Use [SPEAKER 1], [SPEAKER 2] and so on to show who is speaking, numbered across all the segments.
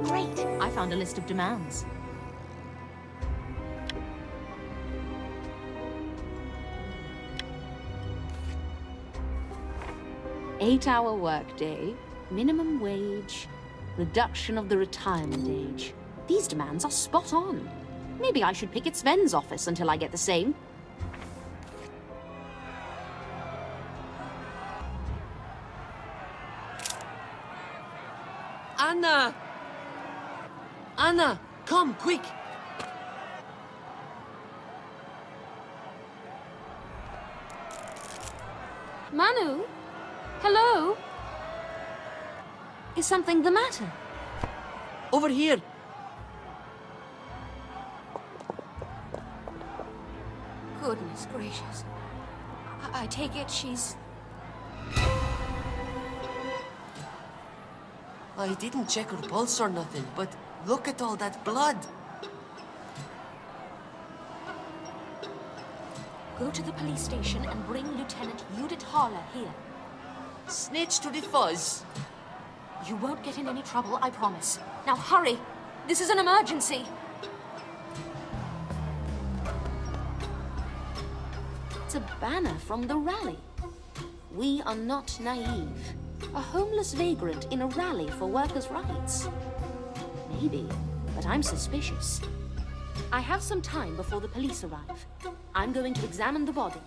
[SPEAKER 1] Great! I found a list of demands. Eight-hour workday, minimum wage, reduction of the retirement age. These demands are spot on. Maybe I should picket Sven's office until I get the same.
[SPEAKER 2] Anna! Anna, come, quick!
[SPEAKER 1] Manu? Hello? Is something the matter?
[SPEAKER 2] Over here!
[SPEAKER 1] Goodness gracious. I take it she's...
[SPEAKER 2] I didn't check her pulse or nothing, but look at all that blood.
[SPEAKER 1] Go to the police station and bring Lieutenant Judit here.
[SPEAKER 2] Snitch to the fuzz.
[SPEAKER 1] You won't get in any trouble, I promise. Now hurry! This is an emergency! It's a banner from the rally. We are not naive. A homeless vagrant in a rally for workers' rights. Maybe, but I'm suspicious. I have some time before the police arrive. I'm going to examine the body.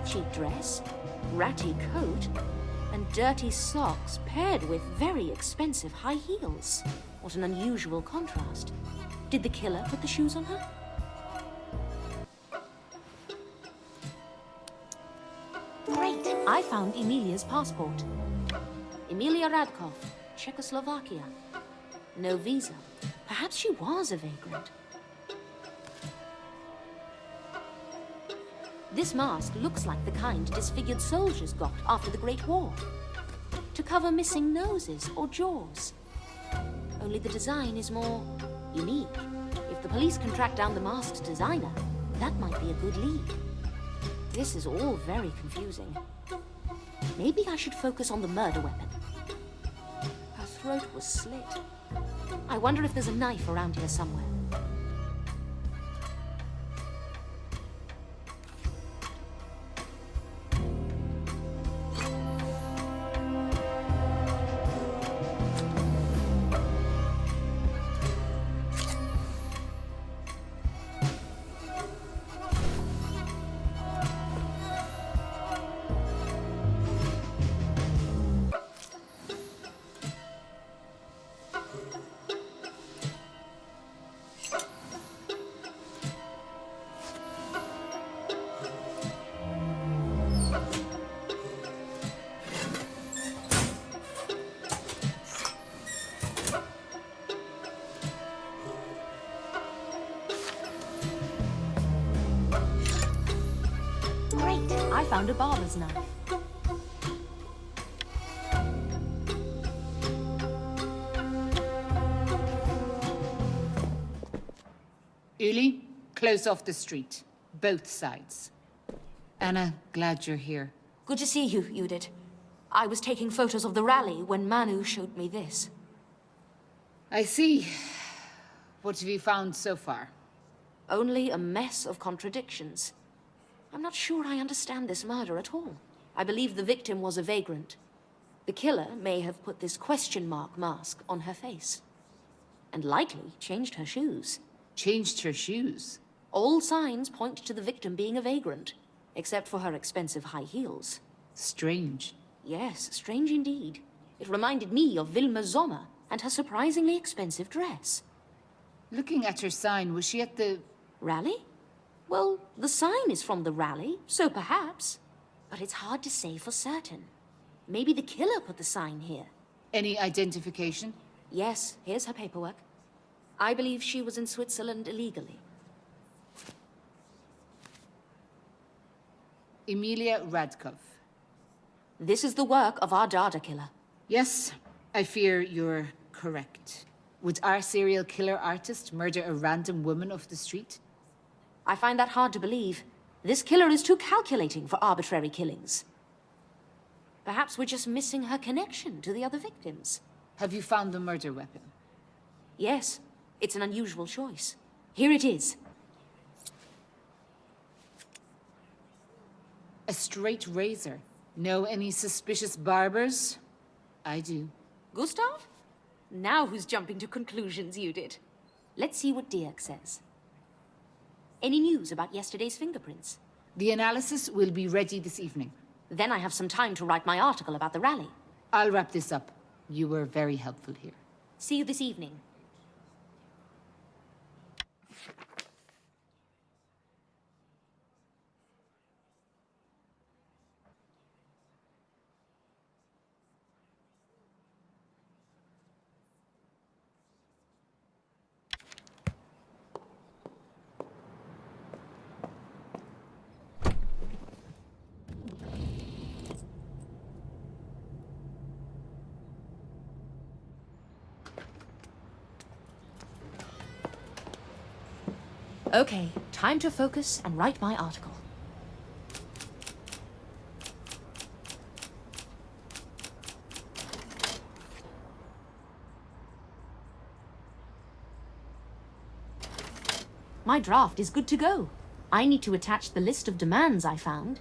[SPEAKER 1] Cheap dress, ratty coat, and dirty socks paired with very expensive high heels. What an unusual contrast. Did the killer put the shoes on her? Great! I found Emilia's passport. Emilia Radkov, Czechoslovakia. No visa. Perhaps she was a vagrant. This mask looks like the kind disfigured soldiers got after the Great War. To cover missing noses or jaws. Only the design is more unique. If the police can track down the masked designer, that might be a good lead. This is all very confusing. Maybe I should focus on the murder weapon. Her throat was slit. I wonder if there's a knife around here somewhere. I found a barber's knife.
[SPEAKER 3] Uli, close off the street. Both sides. Anna, glad you're here.
[SPEAKER 1] Good to see you, Judit. I was taking photos of the rally when Manu showed me this.
[SPEAKER 3] I see. What have you found so far?
[SPEAKER 1] Only a mess of contradictions. I'm not sure I understand this murder at all. I believe the victim was a vagrant. The killer may have put this question mark mask on her face. And likely changed her shoes.
[SPEAKER 3] Changed her shoes?
[SPEAKER 1] All signs point to the victim being a vagrant, except for her expensive high heels.
[SPEAKER 3] Strange.
[SPEAKER 1] Yes, strange indeed. It reminded me of Wilma Sommer and her surprisingly expensive dress.
[SPEAKER 3] Looking at her sign, was she at the...
[SPEAKER 1] Rally? Well, the sign is from the rally, so perhaps. But it's hard to say for certain. Maybe the killer put the sign here.
[SPEAKER 3] Any identification?
[SPEAKER 1] Yes, here's her paperwork. I believe she was in Switzerland illegally.
[SPEAKER 3] Emilia Radkov.
[SPEAKER 1] This is the work of our Dada Killer.
[SPEAKER 3] Yes, I fear you're correct. Would our serial killer artist murder a random woman off the street?
[SPEAKER 1] I find that hard to believe. This killer is too calculating for arbitrary killings. Perhaps we're just missing her connection to the other victims.
[SPEAKER 3] Have you found the murder weapon?
[SPEAKER 1] Yes, it's an unusual choice. Here it is.
[SPEAKER 3] A straight razor. Know any suspicious barbers? I do.
[SPEAKER 1] Gustav? Now who's jumping to conclusions, Judit? Let's see what Dirk says. Any news about yesterday's fingerprints?
[SPEAKER 3] The analysis will be ready this evening.
[SPEAKER 1] Then I have some time to write my article about the rally.
[SPEAKER 3] I'll wrap this up. You were very helpful here.
[SPEAKER 1] See you this evening. Okay, time to focus and write my article. My draft is good to go. I need to attach the list of demands I found.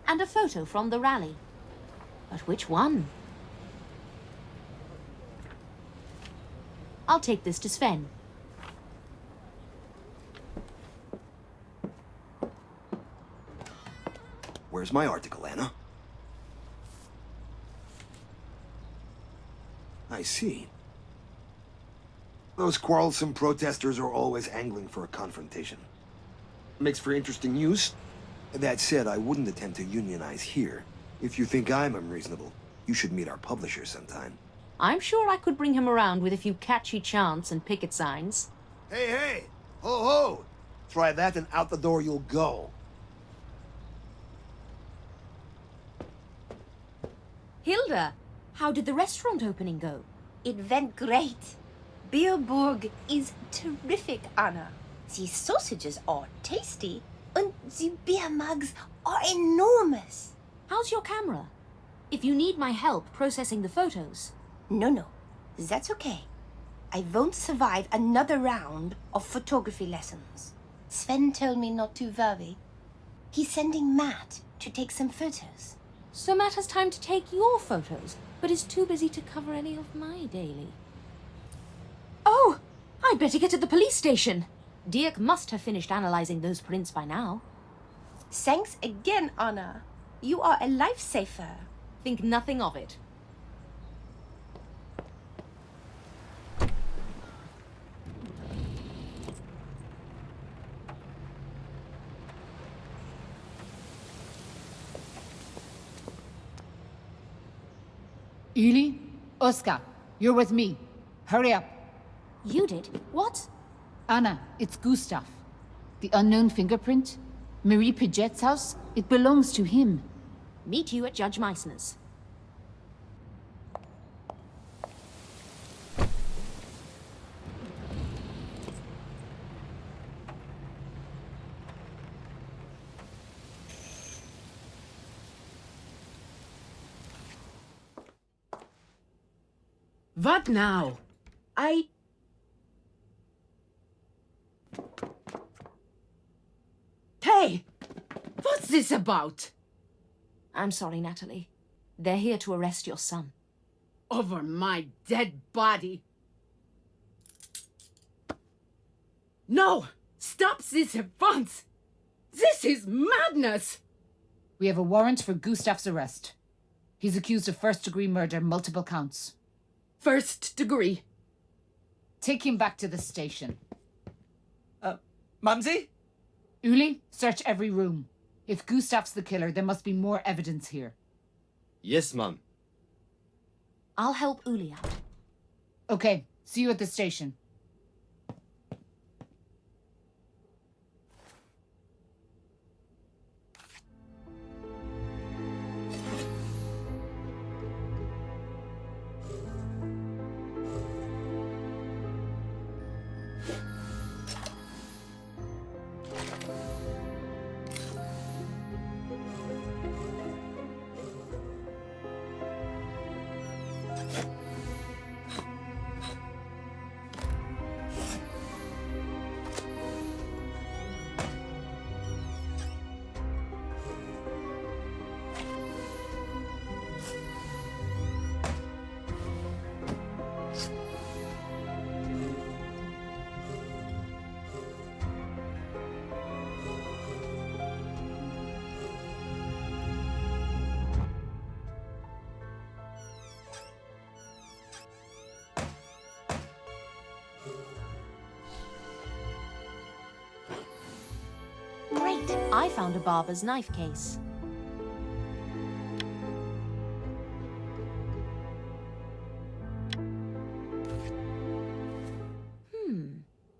[SPEAKER 1] And a photo from the rally. But which one? I'll take this to Sven.
[SPEAKER 4] Where's my article, Anna? I see. Those quarrelsome protesters are always angling for a confrontation. Makes for interesting news. That said, I wouldn't attempt to unionize here. If you think I'm unreasonable, you should meet our publisher sometime.
[SPEAKER 1] I'm sure I could bring him around with a few catchy chants and picket signs.
[SPEAKER 4] Hey, hey! Ho, ho! Try that and out the door you'll go.
[SPEAKER 1] Hilda, how did the restaurant opening go?
[SPEAKER 5] It went great. Beerburg is terrific, Anna. The sausages are tasty, and the beer mugs are enormous.
[SPEAKER 1] How's your camera? If you need my help processing the photos.
[SPEAKER 5] No, that's okay. I won't survive another round of photography lessons. Sven told me not to worry. He's sending Matt to take some photos.
[SPEAKER 1] So Matt has time to take your photos, but is too busy to cover any of my daily. Oh! I'd better get to the police station. Dirk must have finished analyzing those prints by now.
[SPEAKER 5] Thanks again, Anna. You are a lifesaver.
[SPEAKER 1] Think nothing of it.
[SPEAKER 3] Uli? Oskar, you're with me. Hurry up.
[SPEAKER 1] You did? What?
[SPEAKER 3] Anna, it's Gustav. The unknown fingerprint? Marie Paget's house? It belongs to him.
[SPEAKER 1] Meet you at Judge Meissner's.
[SPEAKER 2] What now? Hey! What's this about?
[SPEAKER 1] I'm sorry, Natalie. They're here to arrest your son.
[SPEAKER 2] Over my dead body. No! Stop this at once! This is madness!
[SPEAKER 3] We have a warrant for Gustav's arrest. He's accused of first-degree murder, multiple counts.
[SPEAKER 2] First degree.
[SPEAKER 3] Take him back to the station.
[SPEAKER 6] Mumsy?
[SPEAKER 3] Uli, search every room. If Gustav's the killer, there must be more evidence here.
[SPEAKER 6] Yes, Mum.
[SPEAKER 1] I'll help Uli out.
[SPEAKER 3] Okay, see you at the station.
[SPEAKER 1] Great! I found a barber's knife case.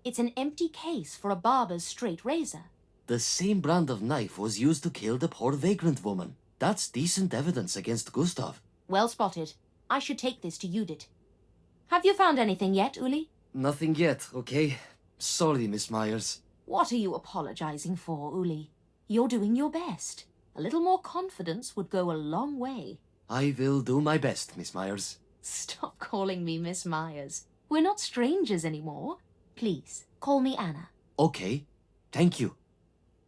[SPEAKER 1] It's an empty case for a barber's straight razor.
[SPEAKER 2] The same brand of knife was used to kill the poor vagrant woman. That's decent evidence against Gustav.
[SPEAKER 1] Well spotted. I should take this to Judit. Have you found anything yet, Uli?
[SPEAKER 2] Nothing yet, okay? Sorry, Miss Myers.
[SPEAKER 1] What are you apologizing for, Uli? You're doing your best. A little more confidence would go a long way.
[SPEAKER 2] I will do my best, Miss Myers.
[SPEAKER 1] Stop calling me Miss Myers. We're not strangers anymore. Please, call me Anna.
[SPEAKER 2] Okay, thank you.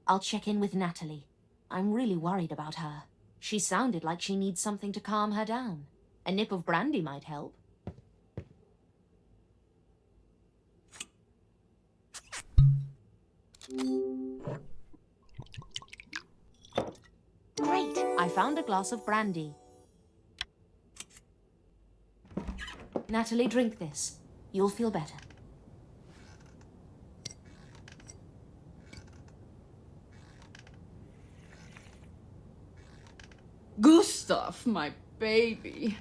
[SPEAKER 1] I'll check in with Natalie. I'm really worried about her. She sounded like she needs something to calm her down. A nip of brandy might help. Great! I found a glass of brandy. Natalie, drink this. You'll feel better.
[SPEAKER 6] Gustav, my baby.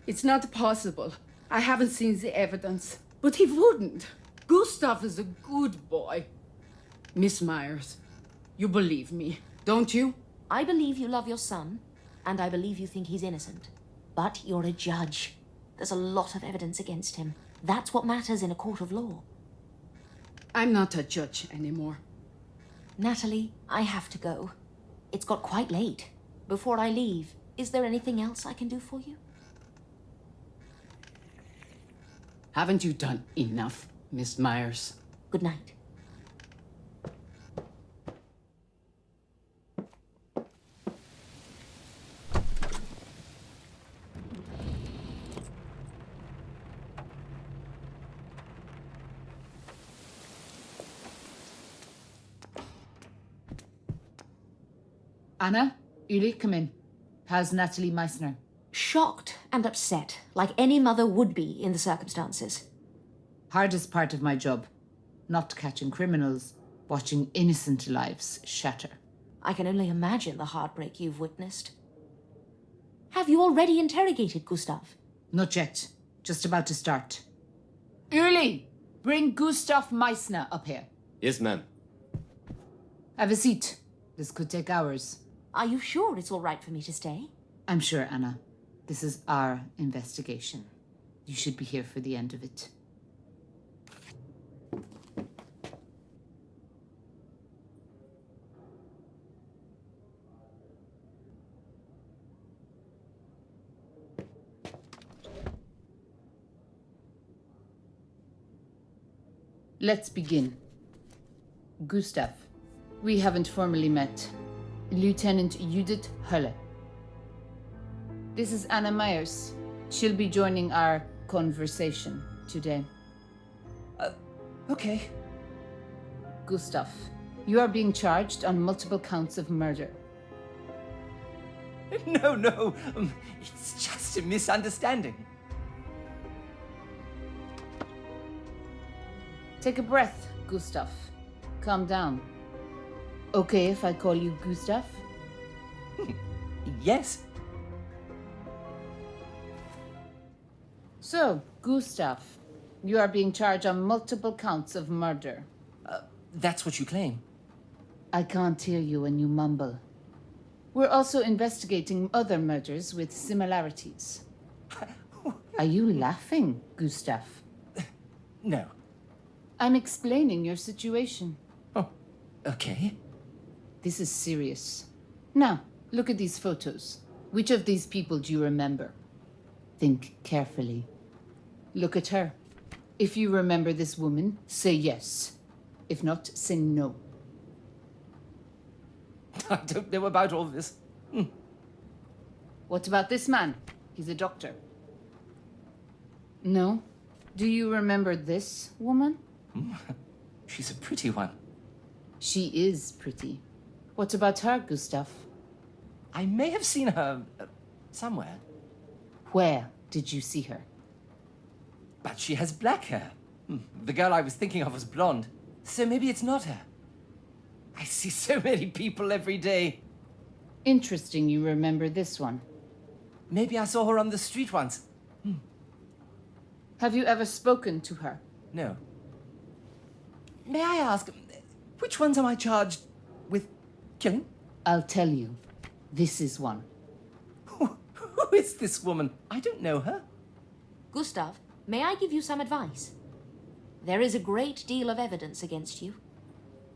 [SPEAKER 6] It's not possible. I haven't seen the evidence. But he wouldn't. Gustav is a good boy. Miss Myers, you believe me, don't you?
[SPEAKER 1] I believe you love your son, and I believe you think he's innocent. But you're a judge. There's a lot of evidence against him. That's what matters in a court of law.
[SPEAKER 6] I'm not a judge anymore.
[SPEAKER 1] Natalie, I have to go. It's got quite late. Before I leave, is there anything else I can do for you?
[SPEAKER 6] Haven't you done enough, Miss Myers?
[SPEAKER 1] Good night.
[SPEAKER 3] Anna, Uli, come in. How's Natalie Meissner?
[SPEAKER 1] Shocked and upset, like any mother would be in the circumstances.
[SPEAKER 3] Hardest part of my job. Not catching criminals, watching innocent lives shatter.
[SPEAKER 1] I can only imagine the heartbreak you've witnessed. Have you already interrogated Gustav?
[SPEAKER 3] Not yet. Just about to start. Uli, bring Gustav Meissner up here.
[SPEAKER 2] Yes, ma'am.
[SPEAKER 3] Have a seat. This could take hours.
[SPEAKER 1] Are you sure it's all right for me to stay?
[SPEAKER 3] I'm sure, Anna. This is our investigation. You should be here for the end of it. Let's begin. Gustav, we haven't formally met. Lieutenant Judit Hölle. This is Anna Myers. She'll be joining our conversation today.
[SPEAKER 7] Okay.
[SPEAKER 3] Gustav, you are being charged on multiple counts of murder.
[SPEAKER 7] No. It's just a misunderstanding.
[SPEAKER 3] Take a breath, Gustav. Calm down. Okay if I call you Gustav?
[SPEAKER 7] Yes.
[SPEAKER 3] So, Gustav, you are being charged on multiple counts of murder.
[SPEAKER 7] That's what you claim.
[SPEAKER 3] I can't hear you when you mumble. We're also investigating other murders with similarities. Are you laughing, Gustav?
[SPEAKER 7] No.
[SPEAKER 3] I'm explaining your situation.
[SPEAKER 7] Oh, okay.
[SPEAKER 3] This is serious. Now, look at these photos. Which of these people do you remember? Think carefully. Look at her. If you remember this woman, say yes. If not, say no.
[SPEAKER 7] I don't know about all this.
[SPEAKER 3] What about this man? He's a doctor. No? Do you remember this woman?
[SPEAKER 7] She's a pretty one.
[SPEAKER 3] She is pretty. What about her, Gustav?
[SPEAKER 7] I may have seen her somewhere,
[SPEAKER 3] Where did you see her?
[SPEAKER 7] but she has black hair. The girl I was thinking of was blonde, so maybe it's not her. I see so many people every day.
[SPEAKER 3] Interesting you remember this one.
[SPEAKER 7] Maybe I saw her on the street once.
[SPEAKER 3] Have you ever spoken to her?
[SPEAKER 7] No. May I ask, which ones am I charged with killing?
[SPEAKER 3] I'll tell you. This is one.
[SPEAKER 7] Who is this woman? I don't know her.
[SPEAKER 1] Gustav, may I give you some advice? There is a great deal of evidence against you.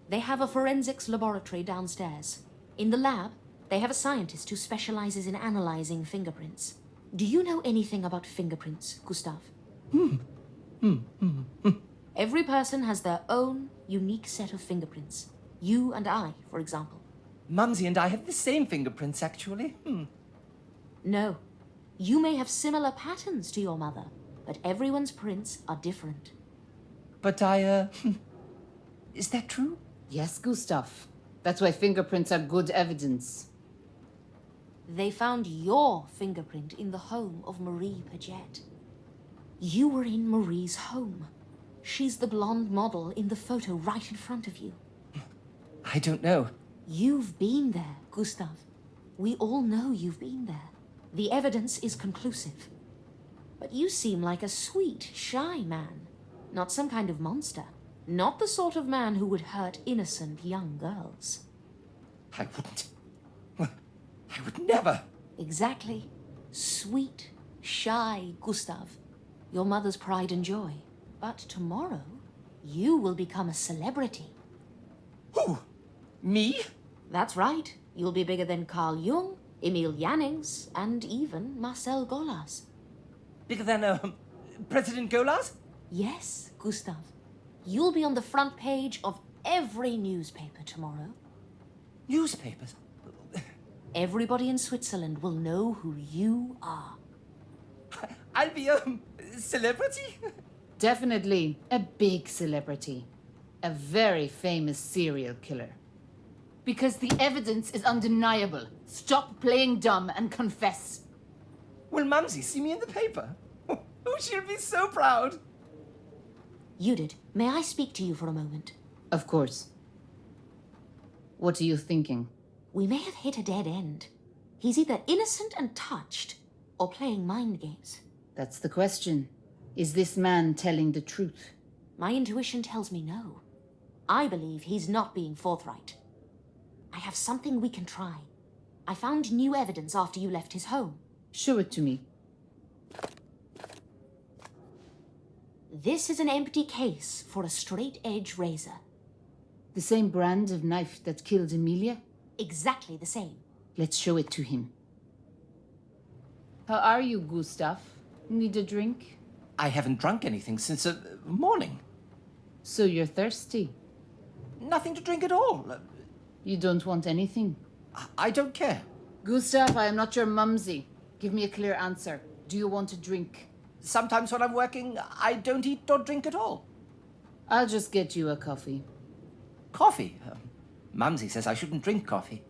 [SPEAKER 1] They have a forensics laboratory downstairs. In the lab, they have a scientist who specializes in analyzing fingerprints. Do you know anything about fingerprints, Gustav? Every person has their own unique set of fingerprints. You and I, for example.
[SPEAKER 7] Mumsy and I have the same fingerprints, actually.
[SPEAKER 1] No. You may have similar patterns to your mother, but everyone's prints are different.
[SPEAKER 7] But is that true?
[SPEAKER 3] Yes, Gustav. That's why fingerprints are good evidence.
[SPEAKER 1] They found your fingerprint in the home of Marie Paget. You were in Marie's home. She's the blonde model in the photo right in front of you.
[SPEAKER 7] I don't know.
[SPEAKER 1] You've been there, Gustav. We all know you've been there. The evidence is conclusive. But you seem like a sweet, shy man. Not some kind of monster. Not the sort of man who would hurt innocent young girls.
[SPEAKER 7] I wouldn't. I would never.
[SPEAKER 1] Exactly. Sweet, shy Gustav. Your mother's pride and joy. But tomorrow, you will become a celebrity.
[SPEAKER 7] Who? Me?
[SPEAKER 1] That's right. You'll be bigger than Carl Jung, Emil Jannings, and even Marcel Golas.
[SPEAKER 7] Bigger than, President Golas?
[SPEAKER 1] Yes, Gustav. You'll be on the front page of every newspaper tomorrow.
[SPEAKER 7] Newspapers?
[SPEAKER 1] Everybody in Switzerland will know who you are.
[SPEAKER 7] I'll be a celebrity?
[SPEAKER 3] Definitely a big celebrity. A very famous serial killer. Because the evidence is undeniable. Stop playing dumb and confess.
[SPEAKER 7] Will Mumsy see me in the paper? Oh, she'll be so proud.
[SPEAKER 1] Judit, may I speak to you for a moment?
[SPEAKER 3] Of course. What are you thinking?
[SPEAKER 1] We may have hit a dead end. He's either innocent and touched, or playing mind games.
[SPEAKER 3] That's the question. Is this man telling the truth?
[SPEAKER 1] My intuition tells me no. I believe he's not being forthright. I have something we can try. I found new evidence after you left his home.
[SPEAKER 3] Show it to me.
[SPEAKER 1] This is an empty case for a straight-edge razor.
[SPEAKER 3] The same brand of knife that killed Emilia?
[SPEAKER 1] Exactly the same.
[SPEAKER 3] Let's show it to him. How are you, Gustav? Need a drink?
[SPEAKER 7] I haven't drunk anything since morning.
[SPEAKER 3] So you're thirsty?
[SPEAKER 7] Nothing to drink at all.
[SPEAKER 3] You don't want anything?
[SPEAKER 7] I don't care.
[SPEAKER 3] Gustav, I am not your mumsy. Give me a clear answer. Do you want a drink?
[SPEAKER 7] Sometimes when I'm working, I don't eat or drink at all.
[SPEAKER 3] I'll just get you a coffee.
[SPEAKER 7] Coffee? Mumsy says I shouldn't drink coffee.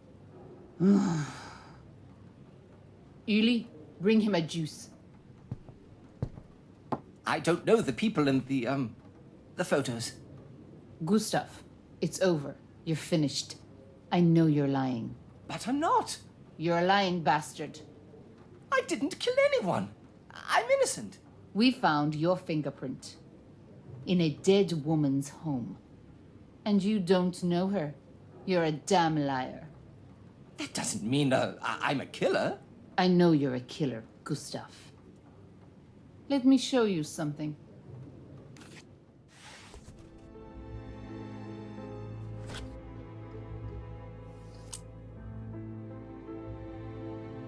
[SPEAKER 3] Uli, bring him a juice.
[SPEAKER 7] I don't know the people in the photos.
[SPEAKER 3] Gustav, it's over. You're finished. I know you're lying.
[SPEAKER 7] But I'm not.
[SPEAKER 3] You're a lying bastard.
[SPEAKER 7] I didn't kill anyone. I'm innocent.
[SPEAKER 3] We found your fingerprint in a dead woman's home. And you don't know her. You're a damn liar.
[SPEAKER 7] That doesn't mean I'm a killer.
[SPEAKER 3] I know you're a killer, Gustav. Let me show you something.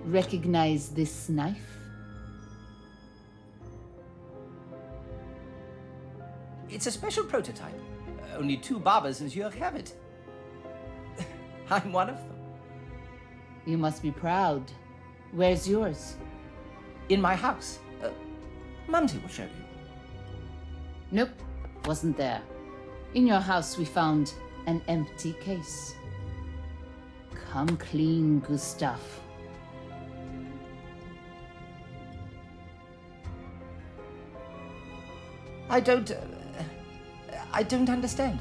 [SPEAKER 3] Recognize this knife?
[SPEAKER 7] It's a special prototype. Only 2 barbers in Zurich have it. I'm one of them.
[SPEAKER 3] You must be proud. Where's yours?
[SPEAKER 7] In my house. Mumsy will show you.
[SPEAKER 3] Nope, wasn't there. In your house we found an empty case. Come clean, Gustav.
[SPEAKER 7] I don't understand.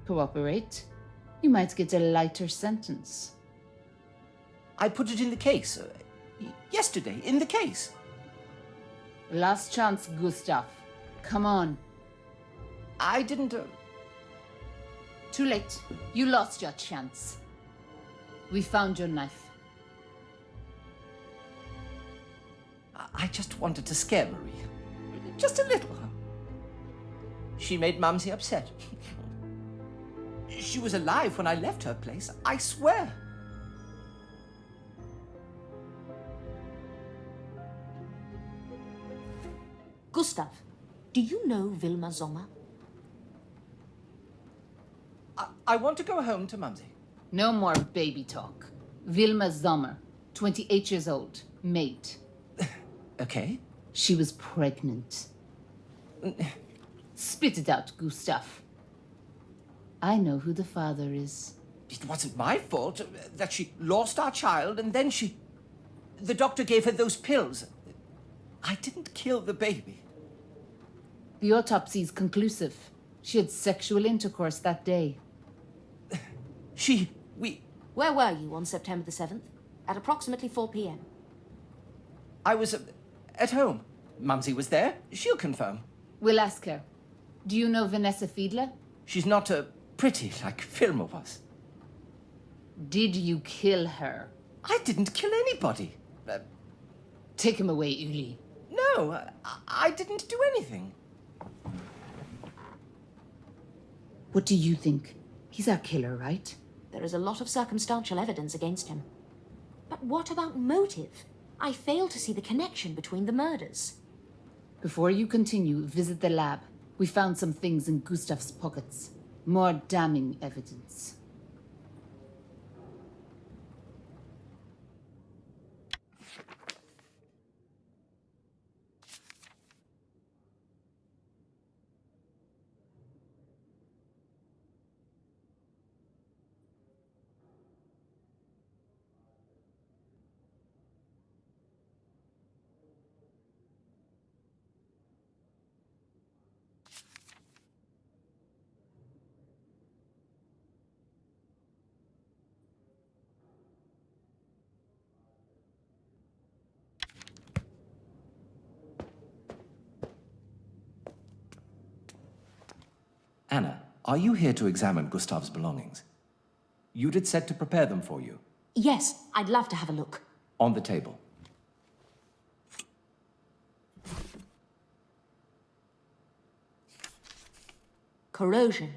[SPEAKER 3] Cooperate. You might get a lighter sentence.
[SPEAKER 7] I put it in the case. Yesterday, in the case.
[SPEAKER 3] Last chance, Gustav. Come on.
[SPEAKER 7] I didn't...
[SPEAKER 3] Too late. You lost your chance. We found your knife.
[SPEAKER 7] I just wanted to scare Marie. Just a little. She made Mumsy upset. She was alive when I left her place, I swear.
[SPEAKER 1] Gustav, do you know Wilma Sommer?
[SPEAKER 7] I want to go home to Mumsy.
[SPEAKER 3] No more baby talk. Wilma Sommer, 28 years old, maid.
[SPEAKER 7] Okay.
[SPEAKER 3] She was pregnant. Spit it out, Gustav. I know who the father is.
[SPEAKER 7] It wasn't my fault that she lost our child and then the doctor gave her those pills. I didn't kill the baby.
[SPEAKER 3] The autopsy's conclusive. She had sexual intercourse that day.
[SPEAKER 1] Where were you on September the 7th? At approximately 4 p.m.
[SPEAKER 7] I was at home. Mumsy was there. She'll confirm.
[SPEAKER 3] We'll ask her. Do you know Vanessa Fiedler?
[SPEAKER 7] She's not pretty like Filmer was.
[SPEAKER 3] Did you kill her?
[SPEAKER 7] I didn't kill anybody.
[SPEAKER 3] Take him away, Uli.
[SPEAKER 7] No, I didn't do anything.
[SPEAKER 3] What do you think? He's our killer, right?
[SPEAKER 1] There is a lot of circumstantial evidence against him. But what about motive? I fail to see the connection between the murders.
[SPEAKER 3] Before you continue, visit the lab. We found some things in Gustav's pockets. More damning evidence.
[SPEAKER 8] Anna, are you here to examine Gustav's belongings? Judit said to prepare them for you.
[SPEAKER 1] Yes, I'd love to have a look.
[SPEAKER 8] On the table.
[SPEAKER 1] Corrosion.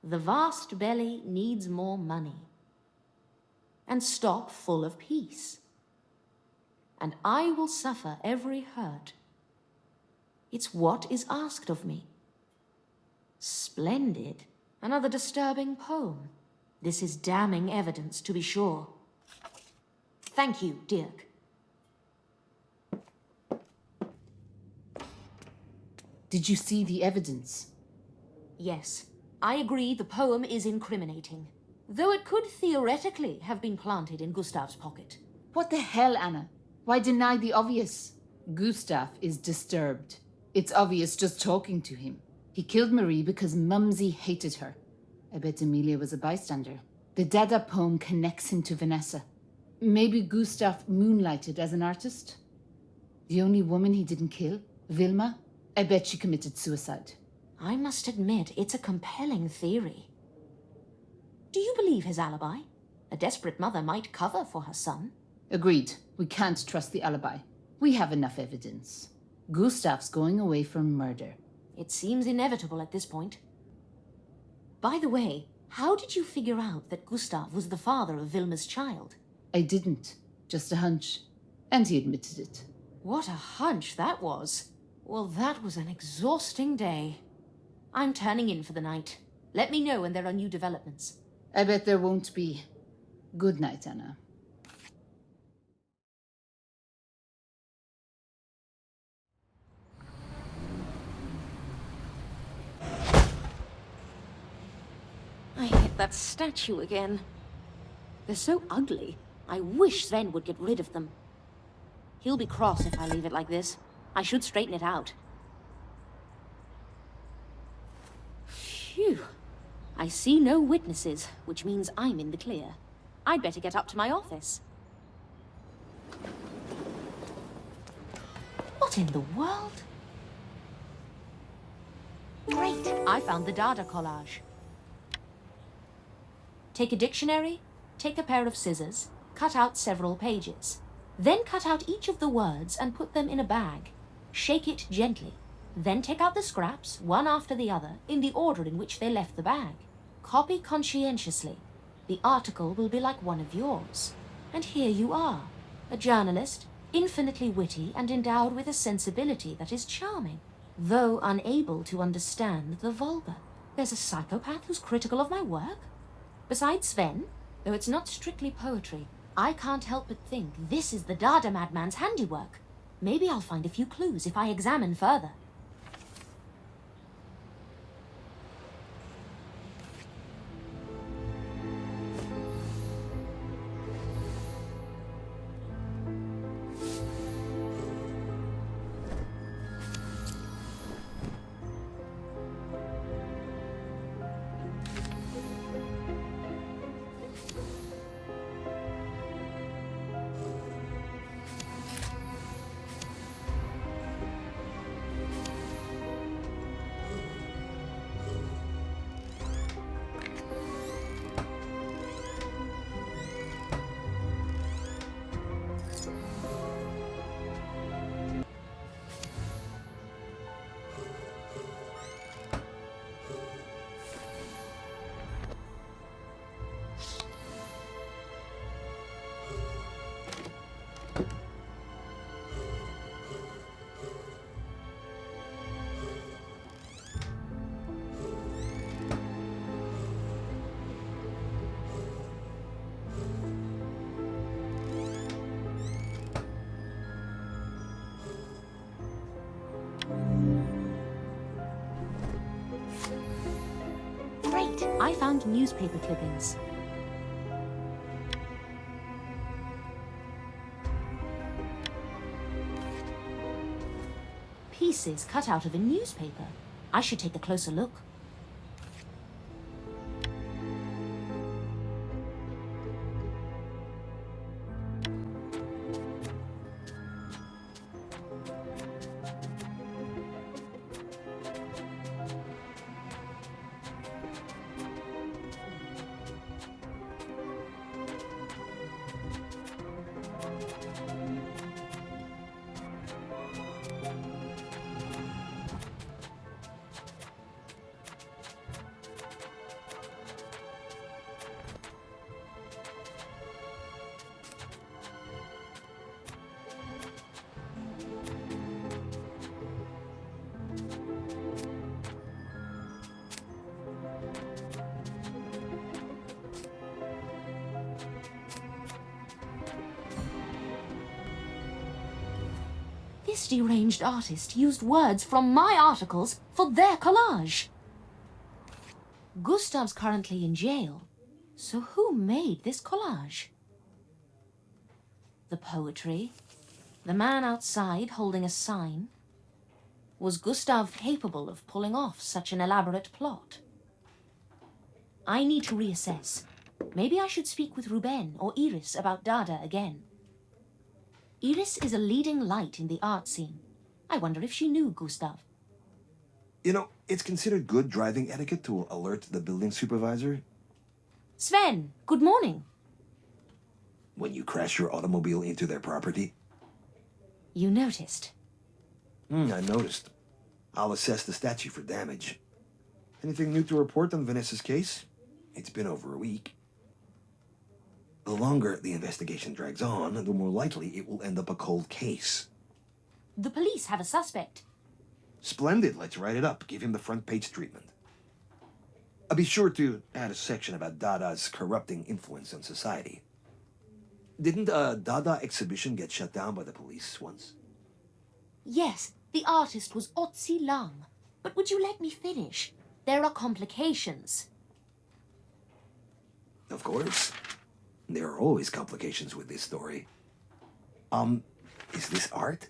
[SPEAKER 1] The vast belly needs more money. And stop full of peace. And I will suffer every hurt. It's what is asked of me. Splendid. Another disturbing poem. This is damning evidence, to be sure. Thank you, Dirk.
[SPEAKER 3] Did you see the evidence?
[SPEAKER 1] Yes, I agree the poem is incriminating. Though it could theoretically have been planted in Gustav's pocket.
[SPEAKER 3] What the hell, Anna? Why deny the obvious? Gustav is disturbed. It's obvious just talking to him. He killed Marie because Mumsy hated her. I bet Emilia was a bystander. The Dada poem connects him to Vanessa. Maybe Gustav moonlighted as an artist? The only woman he didn't kill? Vilma? I bet she committed suicide.
[SPEAKER 1] I must admit, it's a compelling theory. Do you believe his alibi? A desperate mother might cover for her son.
[SPEAKER 3] Agreed. We can't trust the alibi. We have enough evidence. Gustav's going away for murder.
[SPEAKER 1] It seems inevitable at this point. By the way, how did you figure out that Gustav was the father of Vilma's child?
[SPEAKER 3] I didn't. Just a hunch. And he admitted it.
[SPEAKER 1] What a hunch that was. Well, that was an exhausting day. I'm turning in for the night. Let me know when there are new developments.
[SPEAKER 3] I bet there won't be. Good night, Anna.
[SPEAKER 1] I hit that statue again. They're so ugly. I wish Sven would get rid of them. He'll be cross if I leave it like this. I should straighten it out. Phew. I see no witnesses, which means I'm in the clear. I'd better get up to my office. What in the world? Great! I found the Dada collage. Take a dictionary, take a pair of scissors, cut out several pages. Then cut out each of the words and put them in a bag. Shake it gently. Then take out the scraps, one after the other, in the order in which they left the bag. Copy conscientiously. The article will be like one of yours. And here you are, a journalist, infinitely witty and endowed with a sensibility that is charming, though unable to understand the vulgar. There's a psychopath who's critical of my work? Besides Sven, though it's not strictly poetry, I can't help but think this is the Dada madman's handiwork. Maybe I'll find a few clues if I examine further. Great! I found newspaper clippings. Pieces cut out of a newspaper. I should take a closer look. This deranged artist used words from my articles for their collage. Gustav's currently in jail, so who made this collage? The poetry, the man outside holding a sign. Was Gustav capable of pulling off such an elaborate plot? I need to reassess. Maybe I should speak with Ruben or Iris about Dada again. Iris is a leading light in the art scene. I wonder if she knew Gustav.
[SPEAKER 4] You know, it's considered good driving etiquette to alert the building supervisor
[SPEAKER 1] Sven, good morning.
[SPEAKER 4] when you crash your automobile into their property.
[SPEAKER 1] You noticed.
[SPEAKER 4] I noticed. I'll assess the statue for damage. Anything new to report on Vanessa's case? It's been over a week. The longer the investigation drags on, the more likely it will end up a cold case.
[SPEAKER 1] The police have a suspect.
[SPEAKER 4] Splendid, let's write it up. Give him the front page treatment. I'll be sure to add a section about Dada's corrupting influence on society. Didn't a Dada exhibition get shut down by the police once?
[SPEAKER 1] Yes, the artist was Otzi Lang. But would you let me finish? There are complications.
[SPEAKER 4] Of course. There are always complications with this story. Is this art?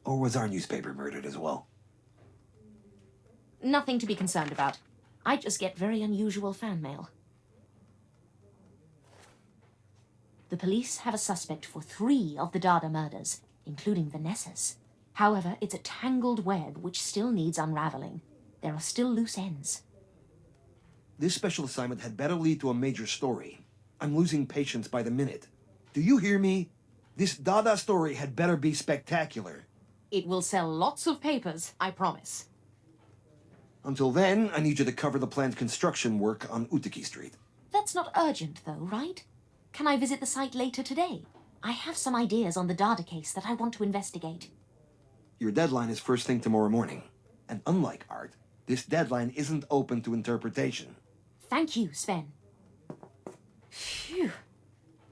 [SPEAKER 4] Or was our newspaper murdered as well?
[SPEAKER 1] Nothing to be concerned about. I just get very unusual fan mail. The police have a suspect for 3 of the Dada murders, including Vanessa's. However, it's a tangled web which still needs unraveling. There are still loose ends.
[SPEAKER 4] This special assignment had better lead to a major story. I'm losing patience by the minute. Do you hear me? This Dada story had better be spectacular.
[SPEAKER 1] It will sell lots of papers, I promise.
[SPEAKER 4] Until then, I need you to cover the planned construction work on Utiki Street.
[SPEAKER 1] That's not urgent, though, right? Can I visit the site later today? I have some ideas on the Dada case that I want to investigate.
[SPEAKER 4] Your deadline is first thing tomorrow morning. And unlike art, this deadline isn't open to interpretation.
[SPEAKER 1] Thank you, Sven. Phew.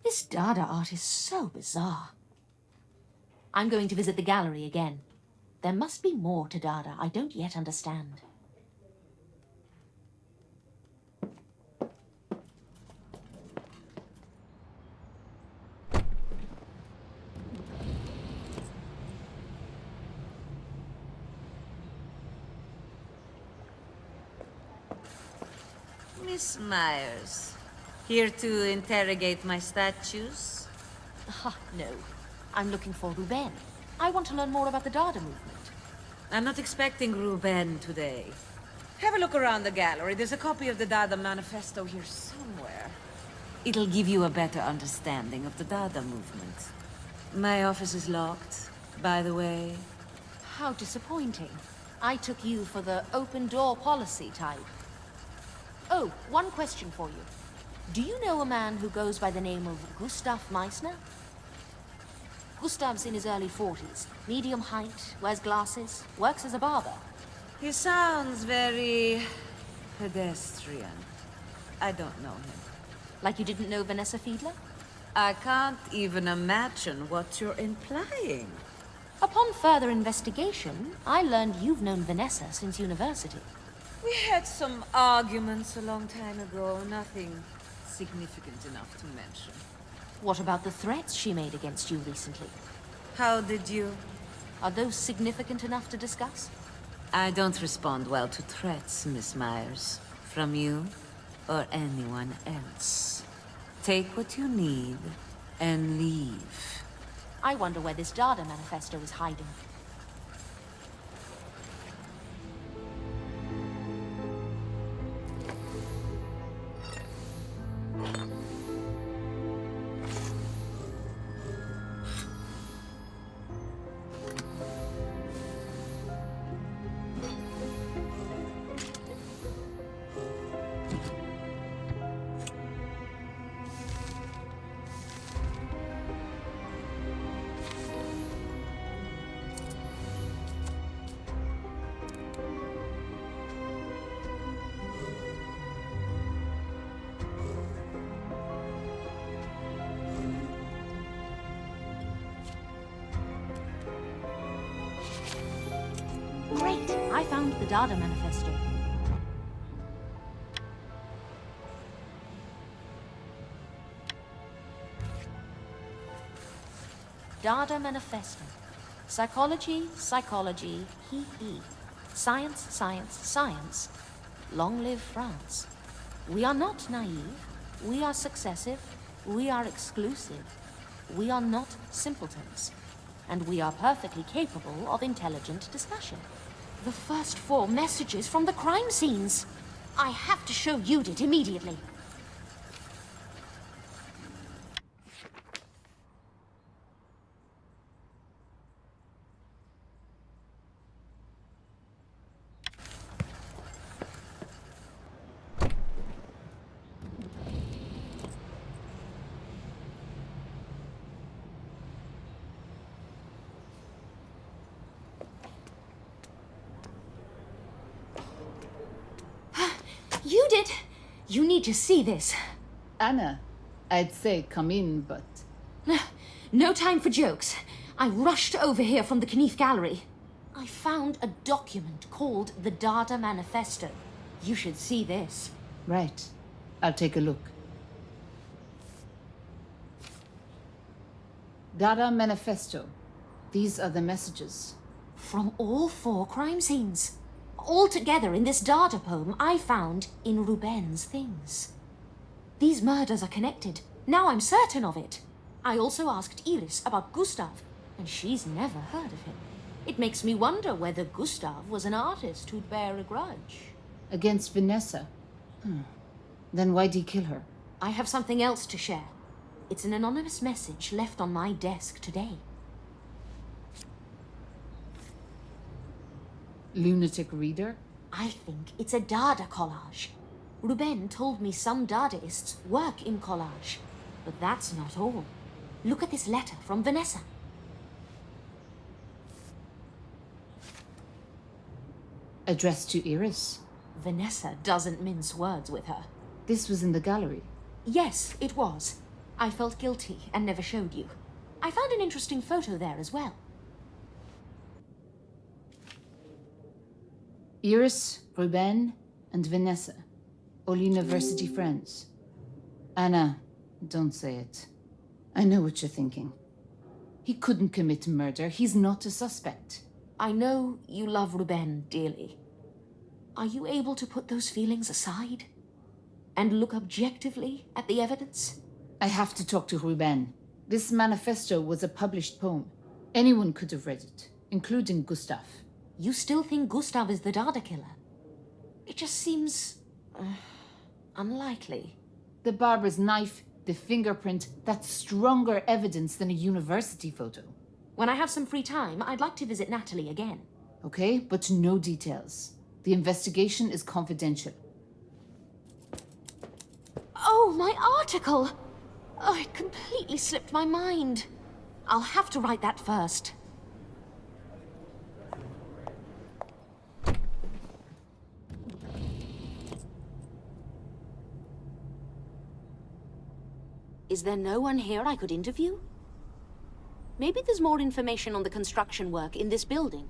[SPEAKER 1] This Dada art is so bizarre. I'm going to visit the gallery again. There must be more to Dada I don't yet understand.
[SPEAKER 9] Miss Myers, here to interrogate my statues?
[SPEAKER 1] No. I'm looking for Ruben. I want to learn more about the Dada movement.
[SPEAKER 9] I'm not expecting Ruben today. Have a look around the gallery. There's a copy of the Dada Manifesto here somewhere. It'll give you a better understanding of the Dada movement. My office is locked, by the way.
[SPEAKER 1] How disappointing. I took you for the open-door policy type. Oh, one question for you. Do you know a man who goes by the name of Gustav Meissner? Gustav's in his early 40s, medium height, wears glasses, works as a barber.
[SPEAKER 9] He sounds very pedestrian. I don't know him.
[SPEAKER 1] Like you didn't know Vanessa Fiedler?
[SPEAKER 9] I can't even imagine what you're implying.
[SPEAKER 1] Upon further investigation, I learned you've known Vanessa since university.
[SPEAKER 9] We had some arguments a long time ago, nothing significant enough to mention.
[SPEAKER 1] What about the threats she made against you recently?
[SPEAKER 9] How did you?
[SPEAKER 1] Are those significant enough to discuss?
[SPEAKER 9] I don't respond well to threats, Miss Myers. From you or anyone else. Take what you need and leave.
[SPEAKER 1] I wonder where this Dada Manifesto is hiding. Great! I found the Dada Manifesto. Dada Manifesto. Psychology, psychology, he. Science, science, science. Long live France. We are not naive. We are successive. We are exclusive. We are not simpletons. and we are perfectly capable of intelligent discussion. The first 4 messages from the crime scenes. I have to show Judit immediately. Judit, you need to see this.
[SPEAKER 3] Anna, I'd say come in, but...
[SPEAKER 1] No time for jokes. I rushed over here from the Knief Gallery. I found a document called the Dada Manifesto. You should see this.
[SPEAKER 3] Right. I'll take a look. Dada Manifesto. These are the messages.
[SPEAKER 1] From all 4 crime scenes. All together in this Dada poem I found in Ruben's things. These murders are connected. Now I'm certain of it. I also asked Iris about Gustav, and she's never heard of him. It makes me wonder whether Gustav was an artist who'd bear a grudge.
[SPEAKER 3] Against Vanessa? Then why'd he kill her?
[SPEAKER 1] I have something else to share. It's an anonymous message left on my desk today.
[SPEAKER 3] Lunatic reader?
[SPEAKER 1] I think it's a Dada collage. Ruben told me some Dadaists work in collage. But that's not all. Look at this letter from Vanessa.
[SPEAKER 3] Addressed to Iris?
[SPEAKER 1] Vanessa doesn't mince words with her.
[SPEAKER 3] This was in the gallery?
[SPEAKER 1] Yes, it was. I felt guilty and never showed you. I found an interesting photo there as well.
[SPEAKER 3] Iris, Ruben, and Vanessa. All university friends. Anna, don't say it. I know what you're thinking. He couldn't commit murder. He's not a suspect.
[SPEAKER 1] I know you love Ruben dearly. Are you able to put those feelings aside? And look objectively at the evidence?
[SPEAKER 3] I have to talk to Ruben. This manifesto was a published poem. Anyone could have read it, including Gustav.
[SPEAKER 1] You still think Gustav is the Dada Killer? It just seems... unlikely.
[SPEAKER 3] The barber's knife, the fingerprint, that's stronger evidence than a university photo.
[SPEAKER 1] When I have some free time, I'd like to visit Natalie again.
[SPEAKER 3] Okay, but no details. The investigation is confidential.
[SPEAKER 1] Oh, my article! Oh, it completely slipped my mind. I'll have to write that first. Is there no one here I could interview? Maybe there's more information on the construction work in this building.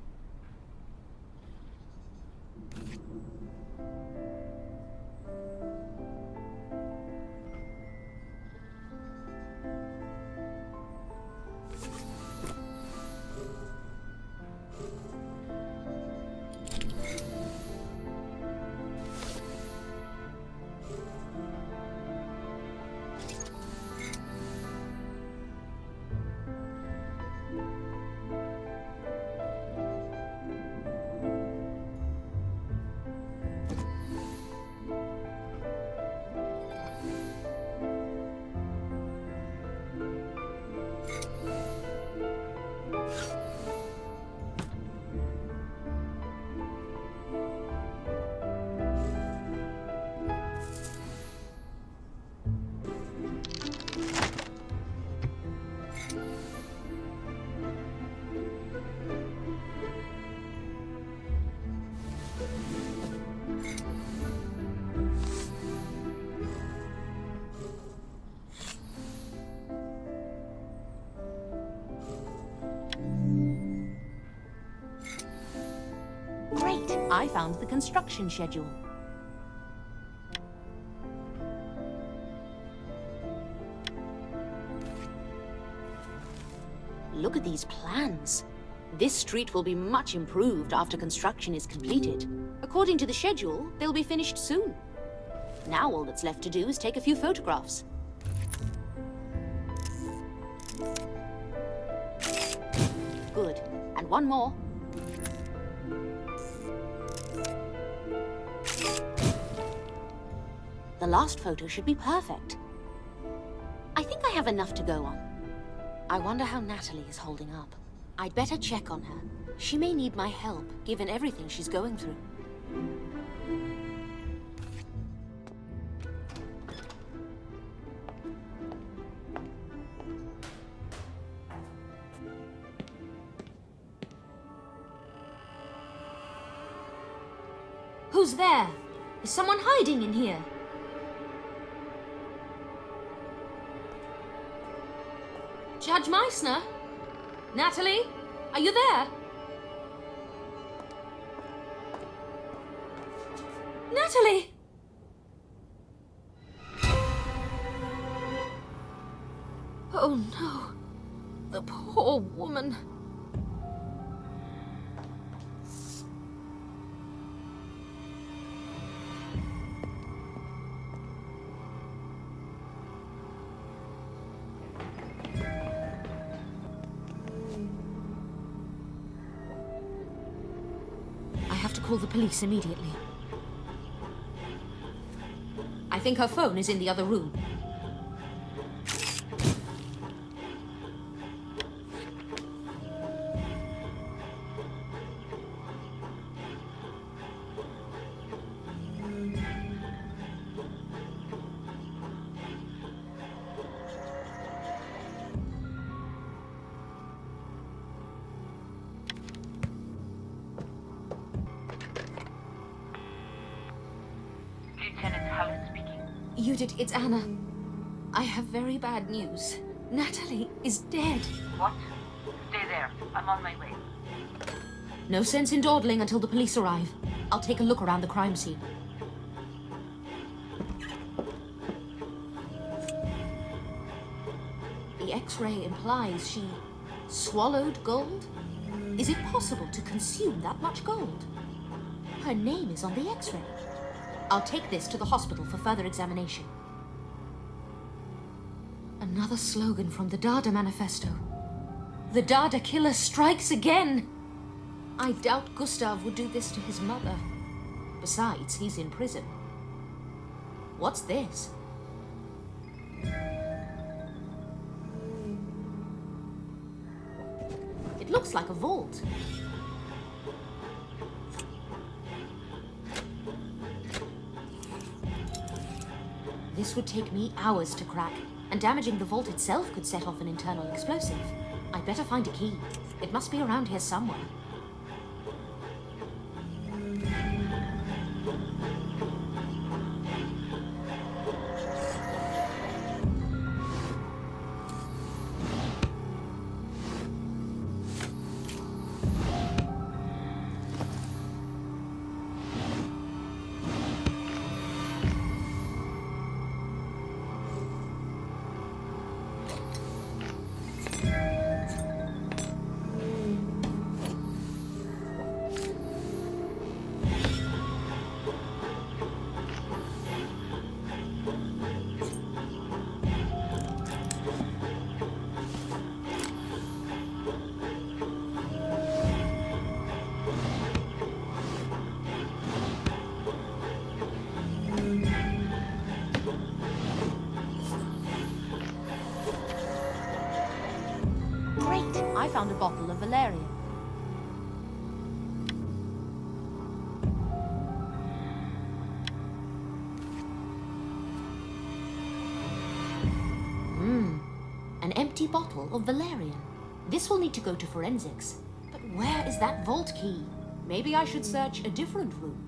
[SPEAKER 1] Great! I found the construction schedule. Look at these plans. This street will be much improved after construction is completed. According to the schedule, they'll be finished soon. Now all that's left to do is take a few photographs. And one more. The last photo should be perfect. I think I have enough to go on. I wonder how Natalie is holding up. I'd better check on her. She may need my help, given everything she's going through. Who's there? Is someone hiding in here? Judge Meissner? Natalie? Are you there? Natalie! Oh no. The poor woman. Call the police immediately. I think her phone is in the other room. Judit, it's Anna. I have very bad news. Natalie is dead.
[SPEAKER 10] What? Stay there. I'm on my way.
[SPEAKER 1] No sense in dawdling until the police arrive. I'll take a look around the crime scene. The X-ray implies she swallowed gold? Is it possible to consume that much gold? Her name is on the X-ray. I'll take this to the hospital for further examination. Another slogan from the Dada Manifesto. The Dada Killer strikes again! I doubt Gustav would do this to his mother. Besides, he's in prison. What's this? It looks like a vault. This would take me hours to crack, and damaging the vault itself could set off an internal explosive. I'd better find a key. It must be around here somewhere. I found a bottle of valerian. An empty bottle of valerian. This will need to go to forensics. But where is that vault key? Maybe I should search a different room.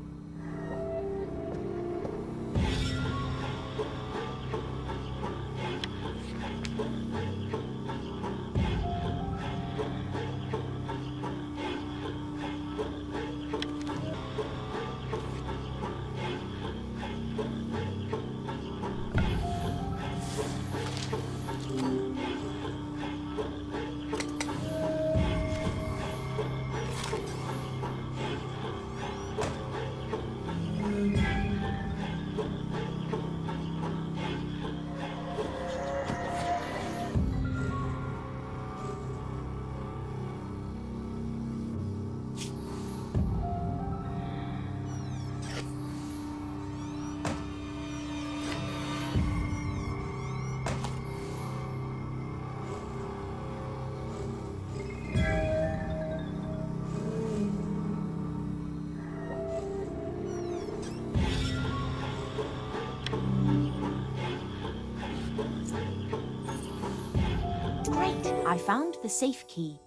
[SPEAKER 1] Great! I found the safe key.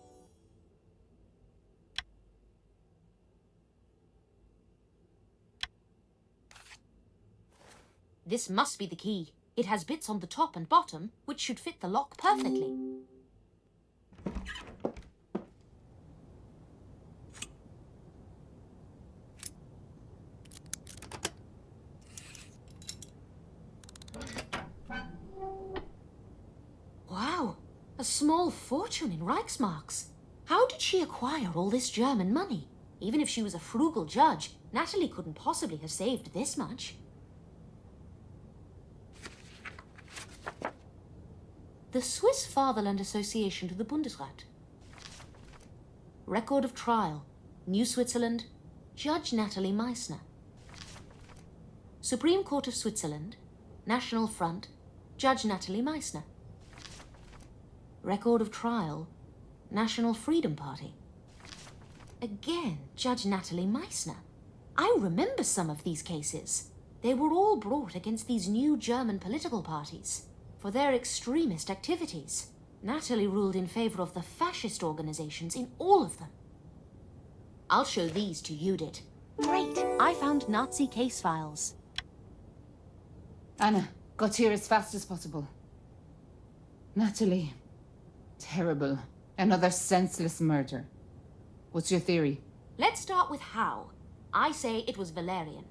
[SPEAKER 1] This must be the key. It has bits on the top and bottom, which should fit the lock perfectly. Wow, a small fortune in Reichsmarks. How did she acquire all this German money? Even if she was a frugal judge, Natalie couldn't possibly have saved this much. The Swiss Fatherland Association to the Bundesrat. Record of trial. New Switzerland. Judge Natalie Meissner. Supreme Court of Switzerland. National Front. Judge Natalie Meissner. Record of trial. National Freedom Party. Again, Judge Natalie Meissner. I remember some of these cases. They were all brought against these new German political parties for their extremist activities. Natalie ruled in favor of the fascist organizations in all of them. I'll show these to Judit. Great! I found Nazi case files.
[SPEAKER 3] Anna, got here as fast as possible. Natalie. Terrible. Another senseless murder. What's your theory?
[SPEAKER 1] Let's start with how. I say it was valerian.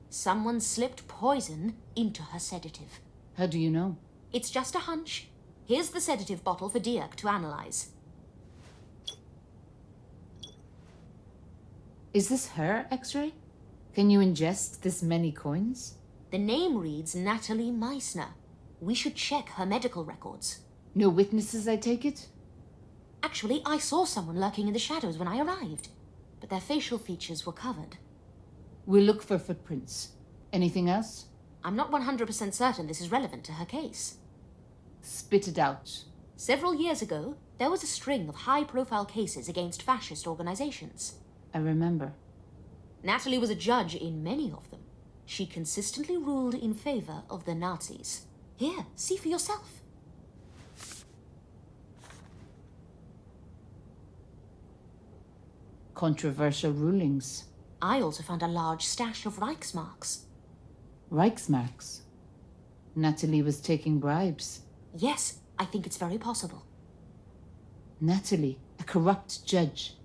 [SPEAKER 1] Someone slipped poison into her sedative.
[SPEAKER 3] How do you know?
[SPEAKER 1] It's just a hunch. Here's the sedative bottle for Dirk to analyze.
[SPEAKER 3] Is this her X-ray? Can you ingest this many coins?
[SPEAKER 1] The name reads Natalie Meissner. We should check her medical records.
[SPEAKER 3] No witnesses, I take it?
[SPEAKER 1] Actually, I saw someone lurking in the shadows when I arrived, but their facial features were covered.
[SPEAKER 3] We'll look for footprints. Anything else?
[SPEAKER 1] I'm not 100% certain this is relevant to her case.
[SPEAKER 3] Spit it out.
[SPEAKER 1] Several years ago, there was a string of high-profile cases against fascist organizations.
[SPEAKER 3] I remember.
[SPEAKER 1] Natalie was a judge in many of them. She consistently ruled in favor of the Nazis. Here, see for yourself.
[SPEAKER 3] Controversial rulings.
[SPEAKER 1] I also found a large stash of Reichsmarks.
[SPEAKER 3] Reichsmarks? Natalie was taking bribes.
[SPEAKER 1] Yes, I think it's very possible.
[SPEAKER 3] Natalie, a corrupt judge.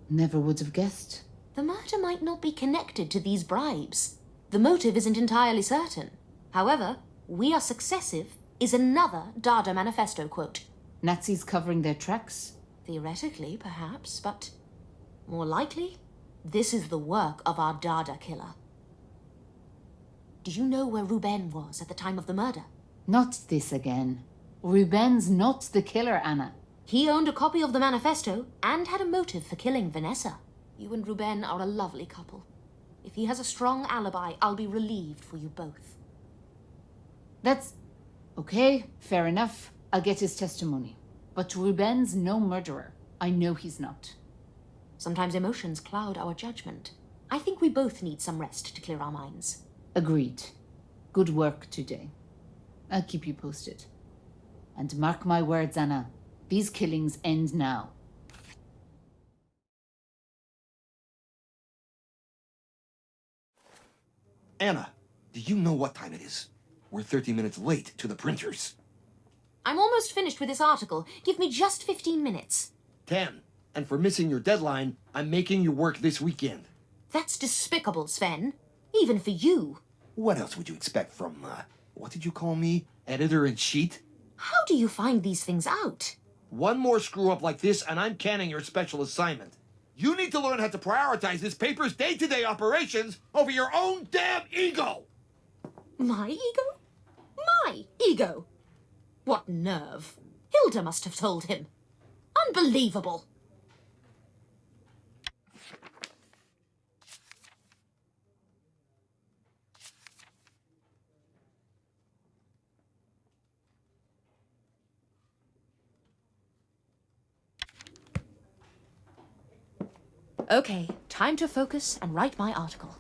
[SPEAKER 3] Never would have guessed.
[SPEAKER 1] The murder might not be connected to these bribes. The motive isn't entirely certain. However, "We are successive" is another Dada Manifesto quote.
[SPEAKER 3] Nazis covering their tracks?
[SPEAKER 1] Theoretically, perhaps, but more likely, this is the work of our Dada Killer. Do you know where Ruben was at the time of the murder?
[SPEAKER 3] Not this again. Ruben's not the killer, Anna.
[SPEAKER 1] He owned a copy of the manifesto and had a motive for killing Vanessa. You and Ruben are a lovely couple. If he has a strong alibi, I'll be relieved for you both.
[SPEAKER 3] That's... okay, fair enough. I'll get his testimony. But Ruben's no murderer. I know he's not.
[SPEAKER 1] Sometimes emotions cloud our judgment. I think we both need some rest to clear our minds.
[SPEAKER 3] Agreed. Good work today. I'll keep you posted. And mark my words, Anna. These killings end now.
[SPEAKER 4] Anna, do you know what time it is? We're 30 minutes late to the printers.
[SPEAKER 1] I'm almost finished with this article. Give me just 15 minutes.
[SPEAKER 4] 10. And for missing your deadline, I'm making you work this weekend.
[SPEAKER 1] That's despicable, Sven. Even for you.
[SPEAKER 4] What else would you expect from, what did you call me? Editor-in-chief?
[SPEAKER 1] How do you find these things out?
[SPEAKER 4] One more screw-up like this, and I'm canning your special assignment. You need to learn how to prioritize this paper's day-to-day operations over your own damn ego!
[SPEAKER 1] My ego? My ego? What nerve. Hilda must have told him. Unbelievable. Okay, time to focus and write my article.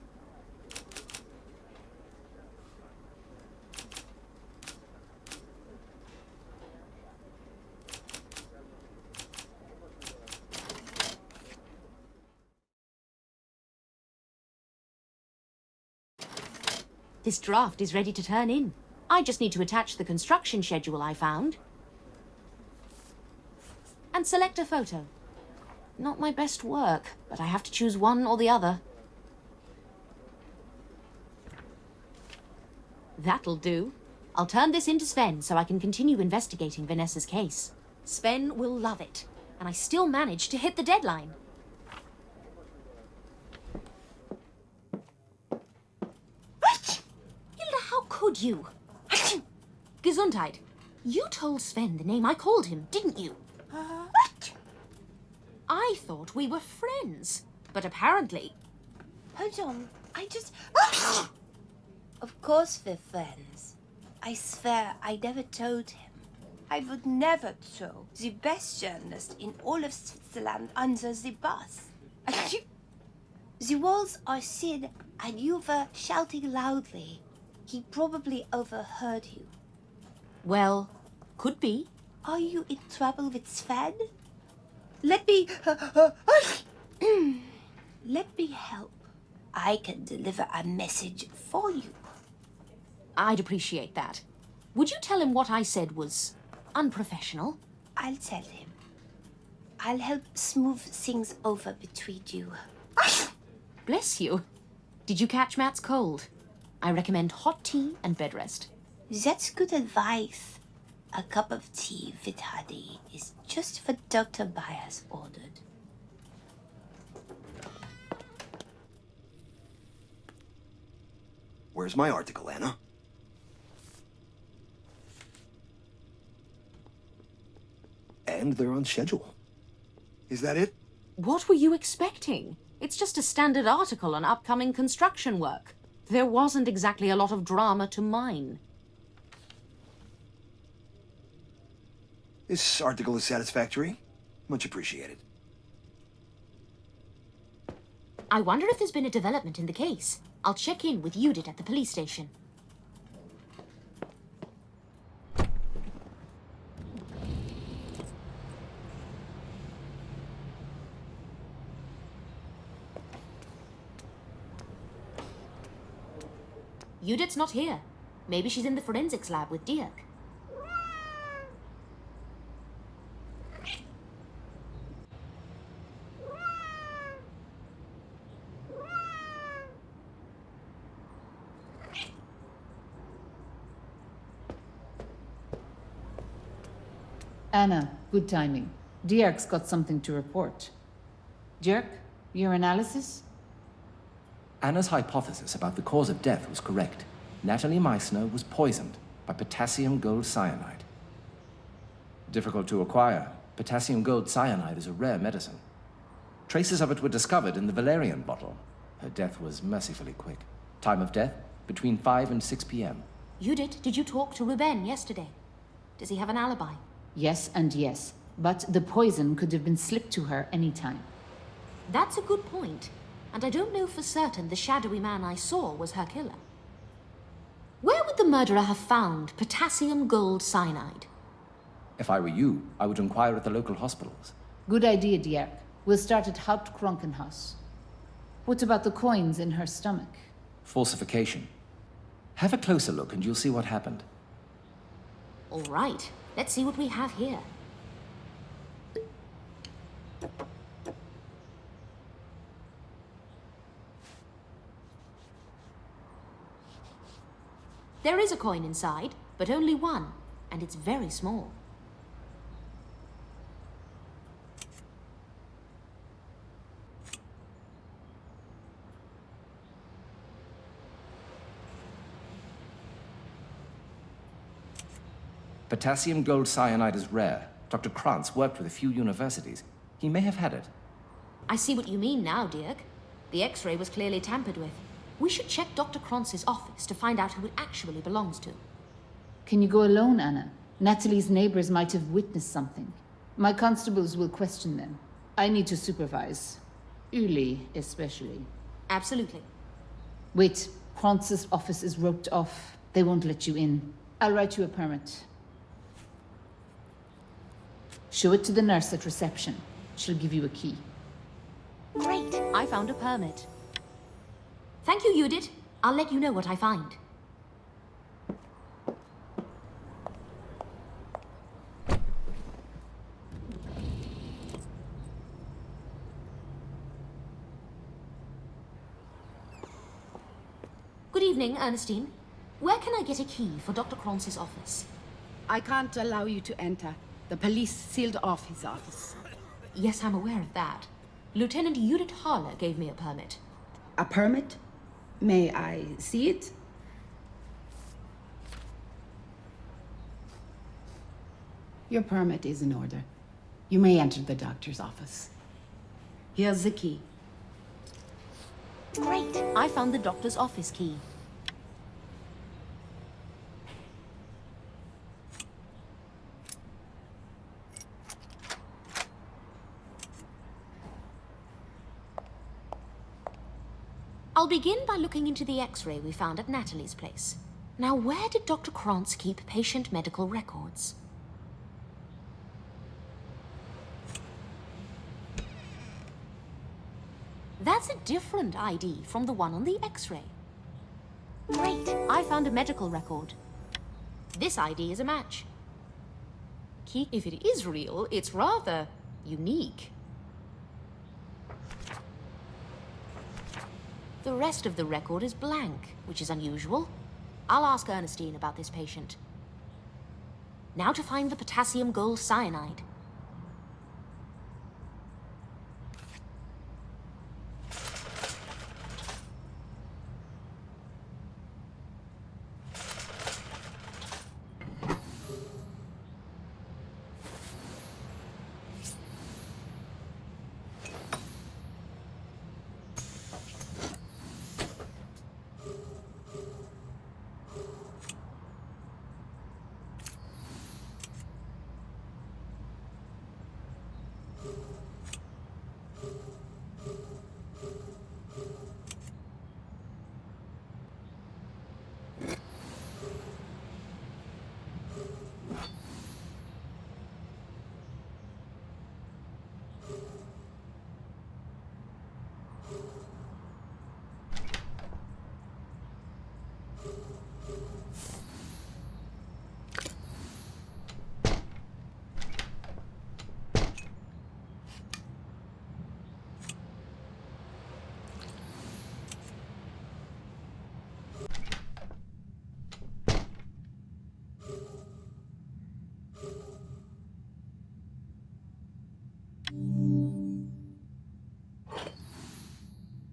[SPEAKER 1] This draft is ready to turn in. I just need to attach the construction schedule I found. And select a photo. Not my best work, but I have to choose one or the other. That'll do. I'll turn this into Sven so I can continue investigating Vanessa's case. Sven will love it, and I still managed to hit the deadline. Hilda, how could you? Gesundheit. You told Sven the name I called him, didn't you? I thought we were friends, but apparently...
[SPEAKER 5] Hold on, I just... Of course we're friends. I swear I never told him. I would never throw the best journalist in all of Switzerland under the bus. The walls are thin and you were shouting loudly. He probably overheard you.
[SPEAKER 1] Well, could be.
[SPEAKER 5] Are you in trouble with Sven? Let me... Let me help. I can deliver a message for you.
[SPEAKER 1] I'd appreciate that. Would you tell him what I said was unprofessional?
[SPEAKER 5] I'll tell him. I'll help smooth things over between you.
[SPEAKER 1] Bless you. Did you catch Matt's cold? I recommend hot tea and bed rest.
[SPEAKER 5] That's good advice. A cup of tea with honey is just what Dr. Byers ordered.
[SPEAKER 4] Where's my article, Anna? And they're on schedule. Is that it?
[SPEAKER 1] What were you expecting? It's just a standard article on upcoming construction work. There wasn't exactly a lot of drama to mine.
[SPEAKER 4] This article is satisfactory. Much appreciated.
[SPEAKER 1] I wonder if there's been a development in the case. I'll check in with Judit at the police station. Judit's not here. Maybe she's in the forensics lab with Dirk.
[SPEAKER 3] Anna, good timing. Dirk's got something to report. Dirk, your analysis?
[SPEAKER 8] Anna's hypothesis about the cause of death was correct. Natalie Meissner was poisoned by potassium gold cyanide. Difficult to acquire, potassium gold cyanide is a rare medicine. Traces of it were discovered in the valerian bottle. Her death was mercifully quick. Time of death, between 5 and 6 p.m.
[SPEAKER 1] Judit, did you talk to Ruben yesterday? Does he have an alibi?
[SPEAKER 3] Yes and yes, but the poison could have been slipped to her any time.
[SPEAKER 1] That's a good point. And I don't know for certain the shadowy man I saw was her killer. Where would the murderer have found potassium gold cyanide?
[SPEAKER 8] If I were you, I would inquire at the local hospitals.
[SPEAKER 3] Good idea, Dirk. We'll start at Hauptkrankenhaus. What about the coins in her stomach?
[SPEAKER 8] Falsification. Have a closer look and you'll see what happened.
[SPEAKER 1] All right, let's see what we have here. There is a coin inside, but only one, and it's very small.
[SPEAKER 8] Potassium gold cyanide is rare. Dr. Krantz worked with a few universities. He may have had it.
[SPEAKER 1] I see what you mean now, Dirk. The X-ray was clearly tampered with. We should check Dr. Krantz's office to find out who it actually belongs to.
[SPEAKER 3] Can you go alone, Anna? Natalie's neighbors might have witnessed something. My constables will question them. I need to supervise. Uli, especially.
[SPEAKER 1] Absolutely.
[SPEAKER 3] Wait, Krantz's office is roped off. They won't let you in. I'll write you a permit. Show it to the nurse at reception. She'll give you a key.
[SPEAKER 1] Great, I found a permit. Thank you, Judit. I'll let you know what I find. evening, Ernestine. Where can I get a key for Dr. Kranz's office?
[SPEAKER 6] I can't allow you to enter. The police sealed off his office.
[SPEAKER 1] Yes, I'm aware of that. Lieutenant Judit gave me a permit.
[SPEAKER 6] A permit? May I see it? Your permit is in order. You may enter the doctor's office. Here's the key.
[SPEAKER 1] Great! I found the doctor's office key. I'll begin by looking into the X-ray we found at Natalie's place. Now, where did Dr. Kranz keep patient medical records? That's a different ID from the one on the X-ray. Great! I found a medical record. This ID is a match. If it is real, it's rather unique. The rest of the record is blank, which is unusual. I'll ask Ernestine about this patient. Now to find the potassium gold cyanide.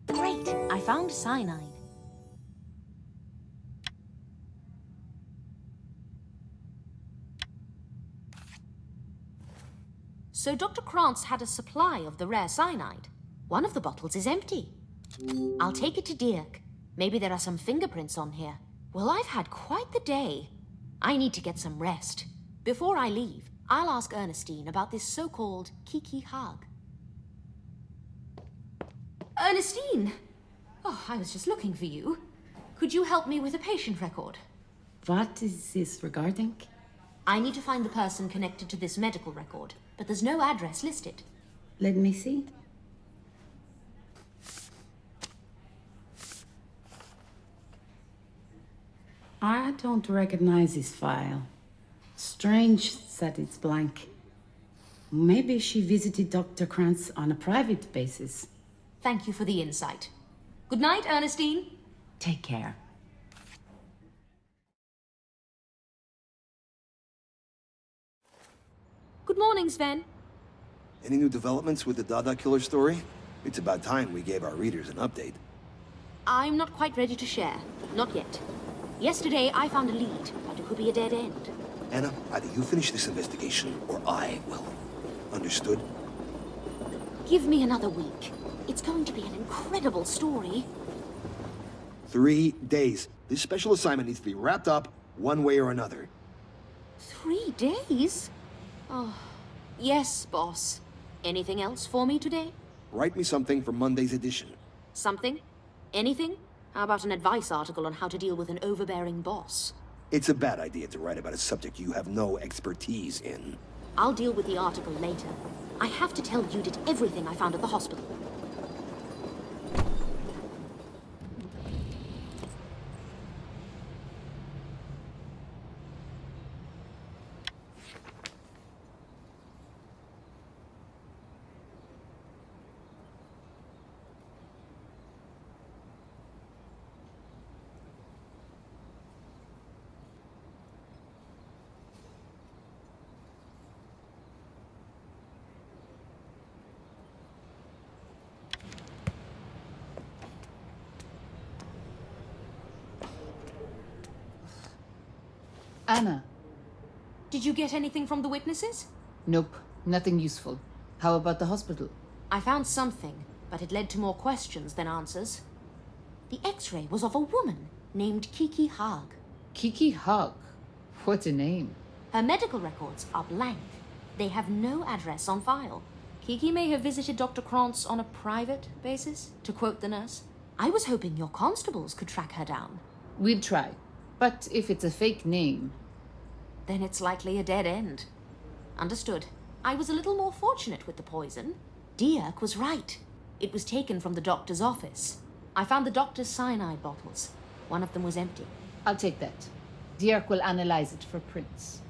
[SPEAKER 1] Great! I found cyanide. So Dr. Krantz had a supply of the rare cyanide. One of the bottles is empty. I'll take it to Dirk. Maybe there are some fingerprints on here. Well, I've had quite the day. I need to get some rest. Before I leave, I'll ask Ernestine about this so-called Kiki Hag. Ernestine! Oh, I was just looking for you. Could you help me with a patient record?
[SPEAKER 6] What is this regarding?
[SPEAKER 1] I need to find the person connected to this medical record, but there's no address listed.
[SPEAKER 6] Let me see. I don't recognize this file. Strange that it's blank. Maybe she visited Dr. Krantz on a private basis.
[SPEAKER 1] Thank you for the insight. Good night, Ernestine.
[SPEAKER 6] Take care.
[SPEAKER 1] Good morning, Sven.
[SPEAKER 4] Any new developments with the Dada Killer story? It's about time we gave our readers an update.
[SPEAKER 1] I'm not quite ready to share. Not yet. Yesterday, I found a lead, but it could be a dead end.
[SPEAKER 4] Anna, either you finish this investigation, or I will. Understood?
[SPEAKER 1] Give me another week. It's going to be an incredible story.
[SPEAKER 4] 3 days. This special assignment needs to be wrapped up one way or another.
[SPEAKER 1] 3 days? Oh, yes, boss. Anything else for me today?
[SPEAKER 4] Write me something for Monday's edition.
[SPEAKER 1] Something? Anything? How about an advice article on how to deal with an overbearing boss?
[SPEAKER 4] It's a bad idea to write about a subject you have no expertise in.
[SPEAKER 1] I'll deal with the article later. I have to tell Judit everything I found at the hospital.
[SPEAKER 3] Anna.
[SPEAKER 1] Did you get anything from the witnesses?
[SPEAKER 3] Nope, nothing useful. How about the hospital?
[SPEAKER 1] I found something, but it led to more questions than answers. The X-ray was of a woman named Kiki Haag.
[SPEAKER 3] Kiki Haag? What a name.
[SPEAKER 1] Her medical records are blank. They have no address on file. Kiki may have visited Dr. Krantz on a private basis, to quote the nurse. I was hoping your constables could track her down.
[SPEAKER 3] We'd try. But if it's a fake name...
[SPEAKER 1] Then it's likely a dead end. Understood. I was a little more fortunate with the poison. Dirk was right. It was taken from the doctor's office. I found the doctor's cyanide bottles. One of them was empty.
[SPEAKER 3] I'll take that. Dirk will analyze it for prints.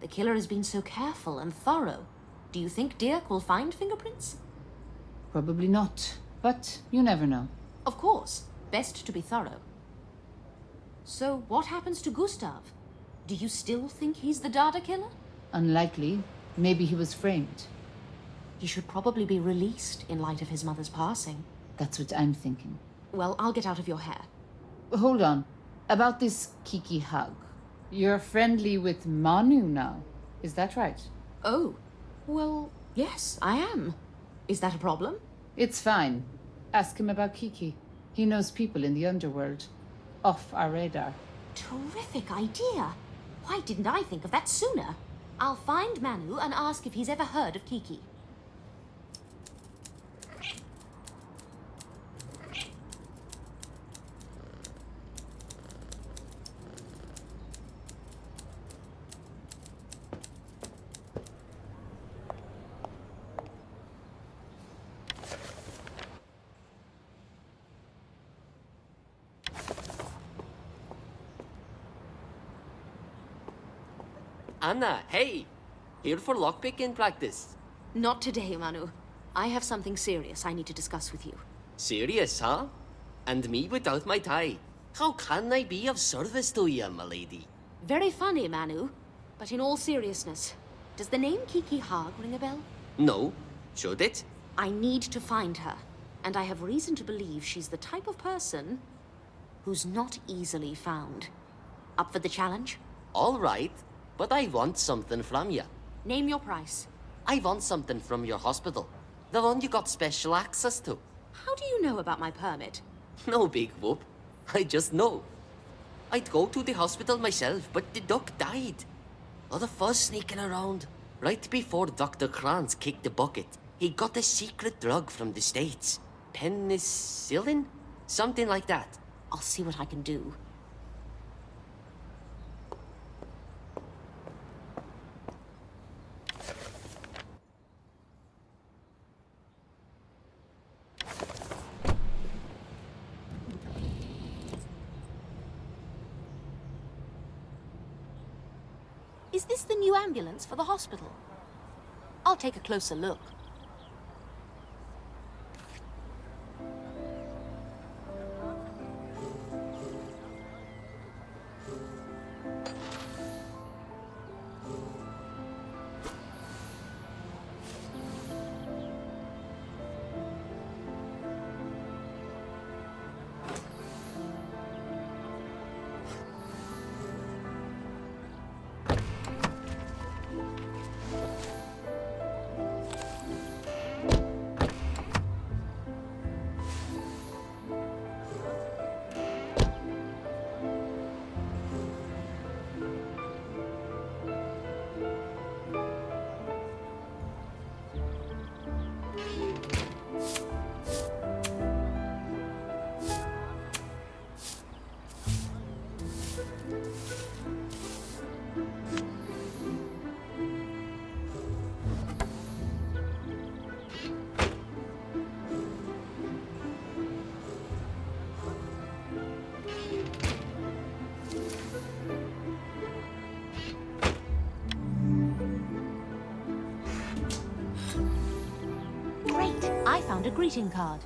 [SPEAKER 1] The killer has been so careful and thorough. Do you think Dirk will find fingerprints?
[SPEAKER 3] Probably not. But you never know.
[SPEAKER 1] Of course. Best to be thorough. So what happens to Gustav? Do you still think he's the Dada Killer?
[SPEAKER 3] Unlikely. Maybe he was framed.
[SPEAKER 1] He should probably be released in light of his mother's passing.
[SPEAKER 3] That's what I'm thinking.
[SPEAKER 1] Well, I'll get out of your hair.
[SPEAKER 3] Hold on. About this Kiki Haag. You're friendly with Manu now. Is that right?
[SPEAKER 1] Oh. Well, yes, I am. Is that a problem?
[SPEAKER 3] It's fine. Ask him about Kiki. He knows people in the underworld. Off our radar.
[SPEAKER 1] Terrific idea. Why didn't I think of that sooner? I'll find Manu and ask if he's ever heard of Kiki.
[SPEAKER 2] Anna, hey! Here for lockpicking practice.
[SPEAKER 1] Not today, Manu. I have something serious I need to discuss with you.
[SPEAKER 2] Serious, huh? And me without my tie. How can I be of service to you, my lady?
[SPEAKER 1] Very funny, Manu. But in all seriousness, does the name Kiki Haag ring a bell?
[SPEAKER 2] No. Should it?
[SPEAKER 1] I need to find her. And I have reason to believe she's the type of person who's not easily found. Up for the challenge?
[SPEAKER 2] All right. But I want something from you.
[SPEAKER 1] Name your price.
[SPEAKER 2] I want something from your hospital. The one you got special access to.
[SPEAKER 1] How do you know about my permit?
[SPEAKER 2] No big whoop. I just know. I'd go to the hospital myself, but the doc died. Lot of fuzz sneaking around. Right before Dr. Krantz kicked the bucket, he got a secret drug from the States. Penicillin? Something like that.
[SPEAKER 1] I'll see what I can do. Is this the new ambulance for the hospital? I'll take a closer look. I found a greeting card.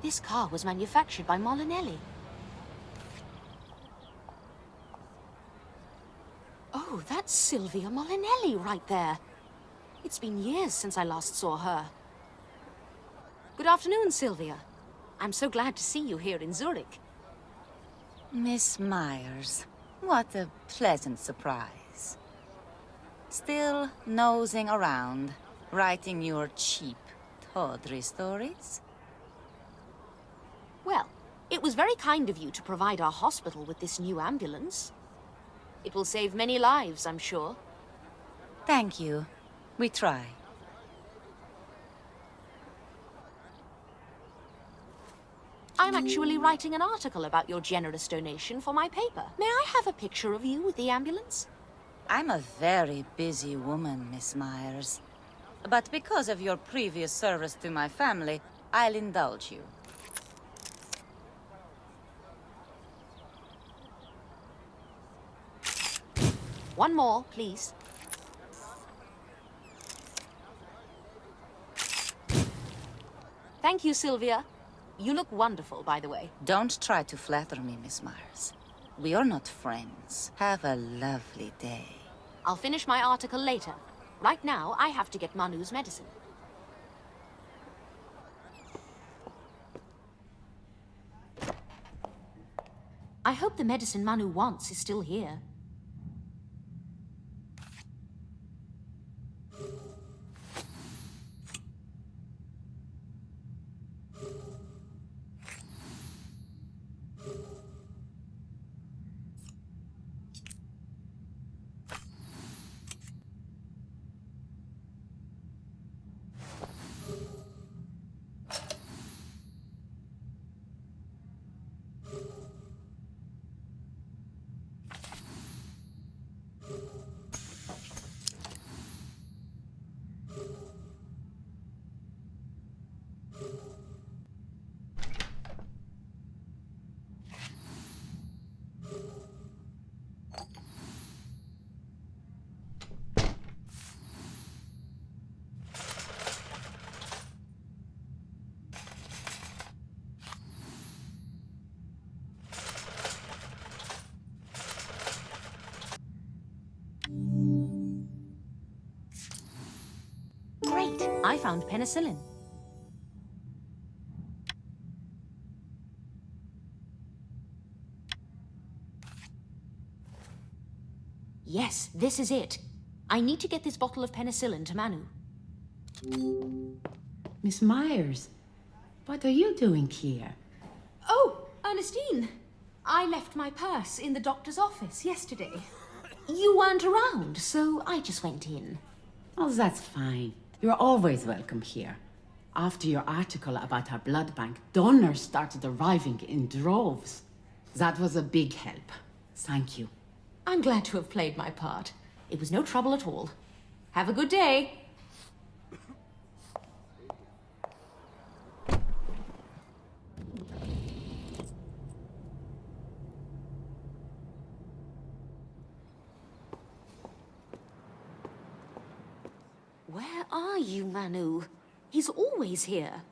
[SPEAKER 1] This car was manufactured by Molinelli. Oh, that's Sylvia Molinelli right there. It's been years since I last saw her. Good afternoon, Sylvia. I'm so glad to see you here in Zurich.
[SPEAKER 11] Miss Myers, what a pleasant surprise. Still nosing around, writing your cheap, tawdry stories?
[SPEAKER 1] Well, it was very kind of you to provide our hospital with this new ambulance. It will save many lives, I'm sure.
[SPEAKER 11] Thank you. We try.
[SPEAKER 1] I'm actually writing an article about your generous donation for my paper. May I have a picture of you with the ambulance?
[SPEAKER 11] I'm a very busy woman, Miss Myers. But because of your previous service to my family, I'll indulge you.
[SPEAKER 1] One more, please. Thank you, Sylvia. You look wonderful, by the way.
[SPEAKER 11] Don't try to flatter me, Miss Myers. We are not friends. Have a lovely day.
[SPEAKER 1] I'll finish my article later. Right now, I have to get Manu's medicine. I hope the medicine Manu wants is still here. Great! I found penicillin. Yes, this is it. I need to get this bottle of penicillin to Manu.
[SPEAKER 6] Miss Myers, what are you doing here?
[SPEAKER 1] Oh, Ernestine! I left my purse in the doctor's office yesterday. You weren't around, so I just went in.
[SPEAKER 6] Oh, that's fine. You're always welcome here. After your article about our blood bank, donors started arriving in droves. That was a big help. Thank you.
[SPEAKER 1] I'm glad to have played my part. It was no trouble at all. Have a good day. Where are you, Manu? He's always here.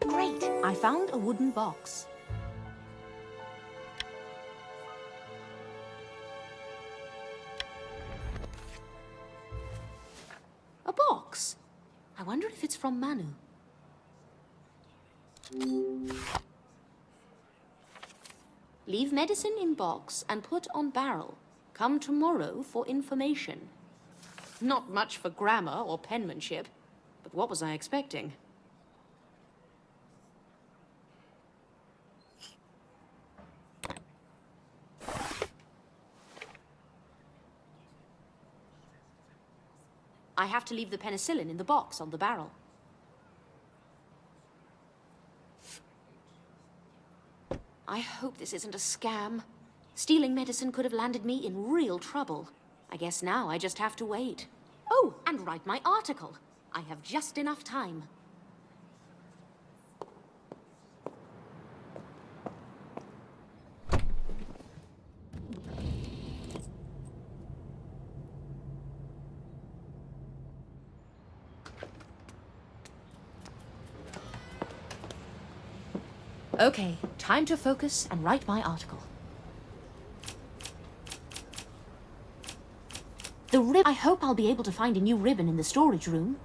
[SPEAKER 1] Great! I found a wooden box. A box. I wonder if it's from Manu. Leave medicine in box and put on barrel. Come tomorrow for information. Not much for grammar or penmanship, but what was I expecting? I have to leave the penicillin in the box on the barrel. I hope this isn't a scam. Stealing medicine could have landed me in real trouble. I guess now I just have to wait. Oh, and write my article. I have just enough time. Okay, time to focus and write my article. I hope I'll be able to find a new ribbon in the storage room.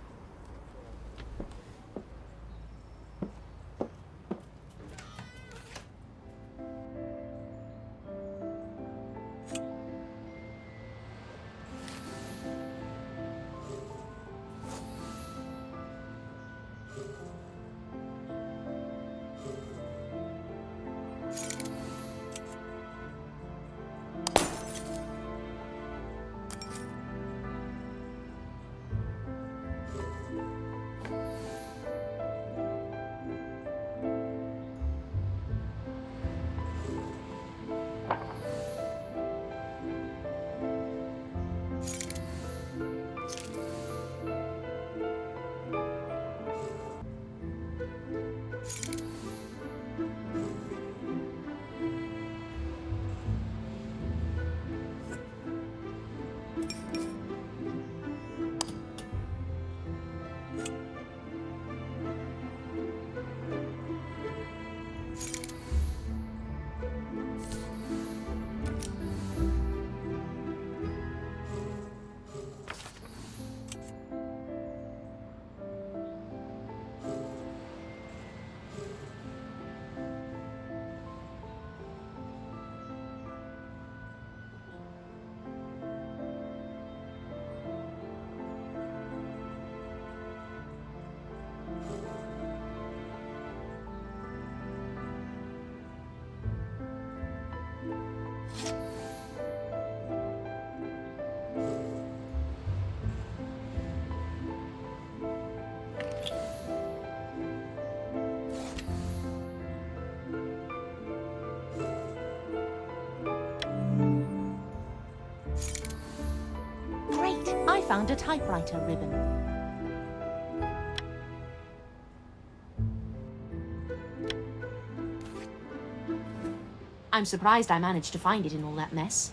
[SPEAKER 1] I found a typewriter ribbon. I'm surprised I managed to find it in all that mess.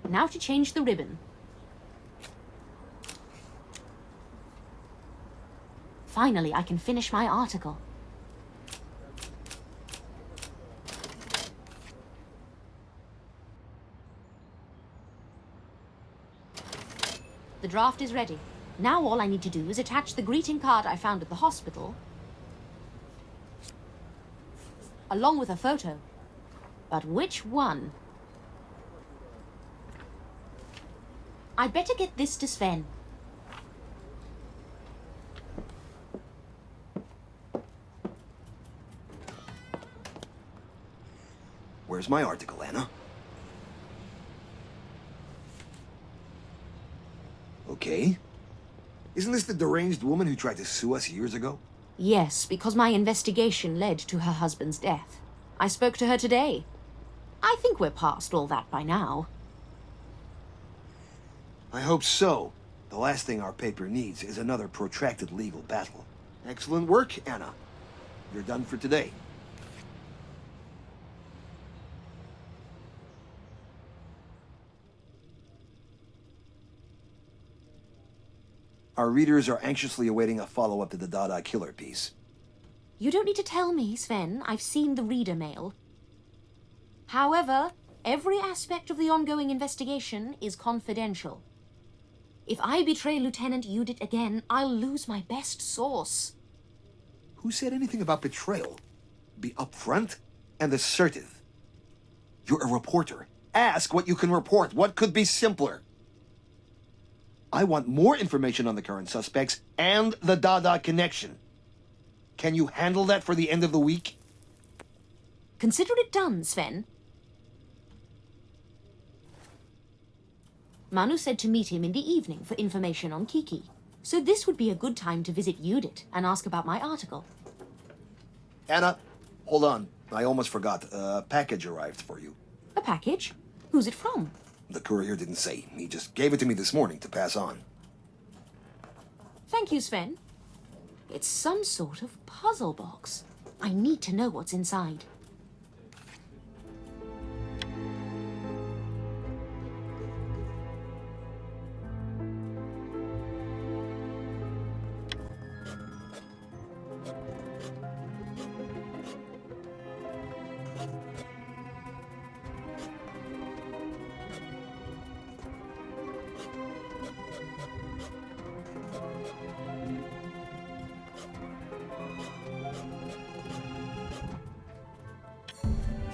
[SPEAKER 1] Now to change the ribbon. Finally, I can finish my article. The draft is ready. Now all I need to do is attach the greeting card I found at the hospital, along with a photo. But which one? I'd better get this to Sven.
[SPEAKER 4] Where's my article, Anna? Okay. Isn't this the deranged woman who tried to sue us years ago?
[SPEAKER 1] Yes, because my investigation led to her husband's death. I spoke to her today. I think we're past all that by now.
[SPEAKER 4] I hope so. The last thing our paper needs is another protracted legal battle. Excellent work, Anna. You're done for today. Our readers are anxiously awaiting a follow-up to the Dada Killer piece.
[SPEAKER 1] You don't need to tell me, Sven. I've seen the reader mail. However, Every aspect of the ongoing investigation is confidential. If I betray Lieutenant Judit again, I'll lose my best source.
[SPEAKER 4] Who said anything about betrayal? Be upfront and assertive. You're a reporter. Ask what you can report. What could be simpler? I want more information on the current suspects and the Dada connection. Can you handle that for the end of the week?
[SPEAKER 1] Consider it done, Sven. Manu said to meet him in the evening for information on Kiki. So this would be a good time to visit Judit and ask about my article.
[SPEAKER 4] Anna, hold on. I almost forgot. A package arrived for you.
[SPEAKER 1] A package? Who's it from?
[SPEAKER 4] The courier didn't say. He just gave it to me this morning to pass on.
[SPEAKER 1] Thank you, Sven. It's some sort of puzzle box. I need to know what's inside.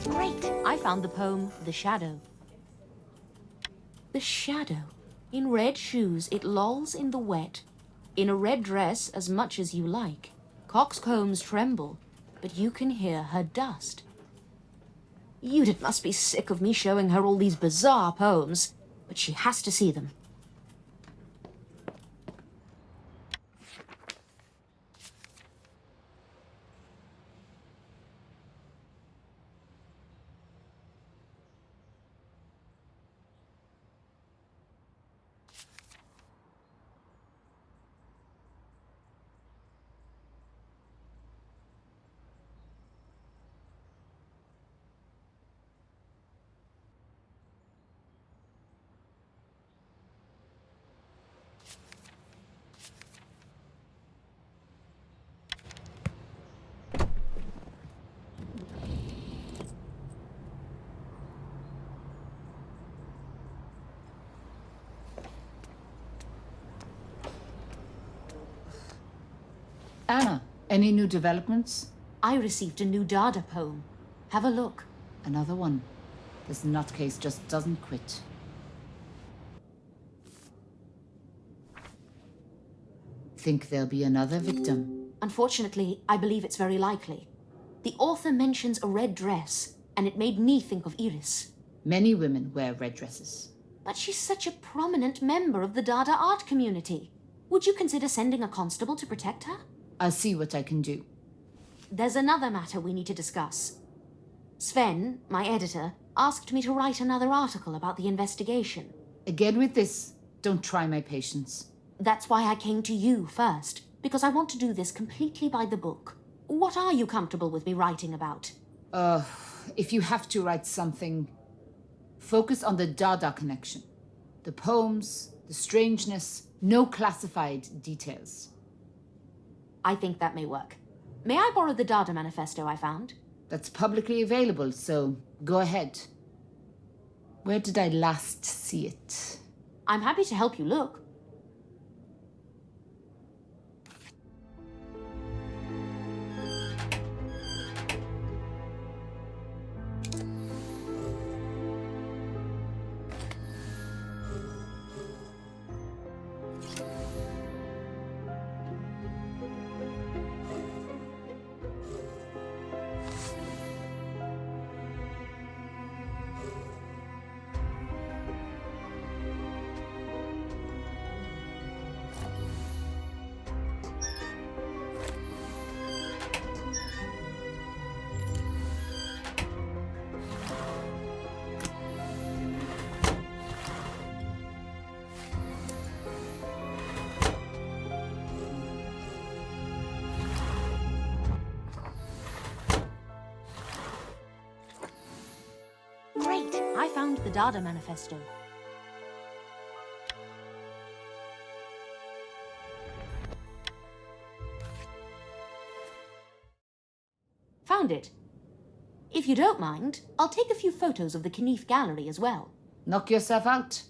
[SPEAKER 1] Great! I found the poem, The Shadow. The shadow. In red shoes, it lolls in the wet. In a red dress, as much as you like. Coxcombs tremble, but you can hear her dust. Judith must be sick of me showing her all these bizarre poems, but she has to see them.
[SPEAKER 3] Anna, any new developments?
[SPEAKER 1] I received a new Dada poem. Have a look.
[SPEAKER 3] Another one. This nutcase just doesn't quit. Think there'll be another victim?
[SPEAKER 1] Unfortunately, I believe it's very likely. The author mentions a red dress, and it made me think of Iris.
[SPEAKER 3] Many women wear red dresses.
[SPEAKER 1] But she's such a prominent member of the Dada art community. Would you consider sending a constable to protect her?
[SPEAKER 3] I'll see what I can do.
[SPEAKER 1] There's another matter we need to discuss. Sven, my editor, asked me to write another article about the investigation.
[SPEAKER 3] Again with this, don't try my patience.
[SPEAKER 1] That's why I came to you first, because I want to do this completely by the book. What are you comfortable with me writing about?
[SPEAKER 3] If you have to write something, focus on the Dada connection. The poems, the strangeness, no classified details.
[SPEAKER 1] I think that may work. May I borrow the Dada manifesto I found?
[SPEAKER 3] That's publicly available, so go ahead. Where did I last see it?
[SPEAKER 1] I'm happy to help you look. Great! I found the Dada manifesto. Found it. If you don't mind, I'll take a few photos of the Knief Gallery as well.
[SPEAKER 3] Knock yourself out.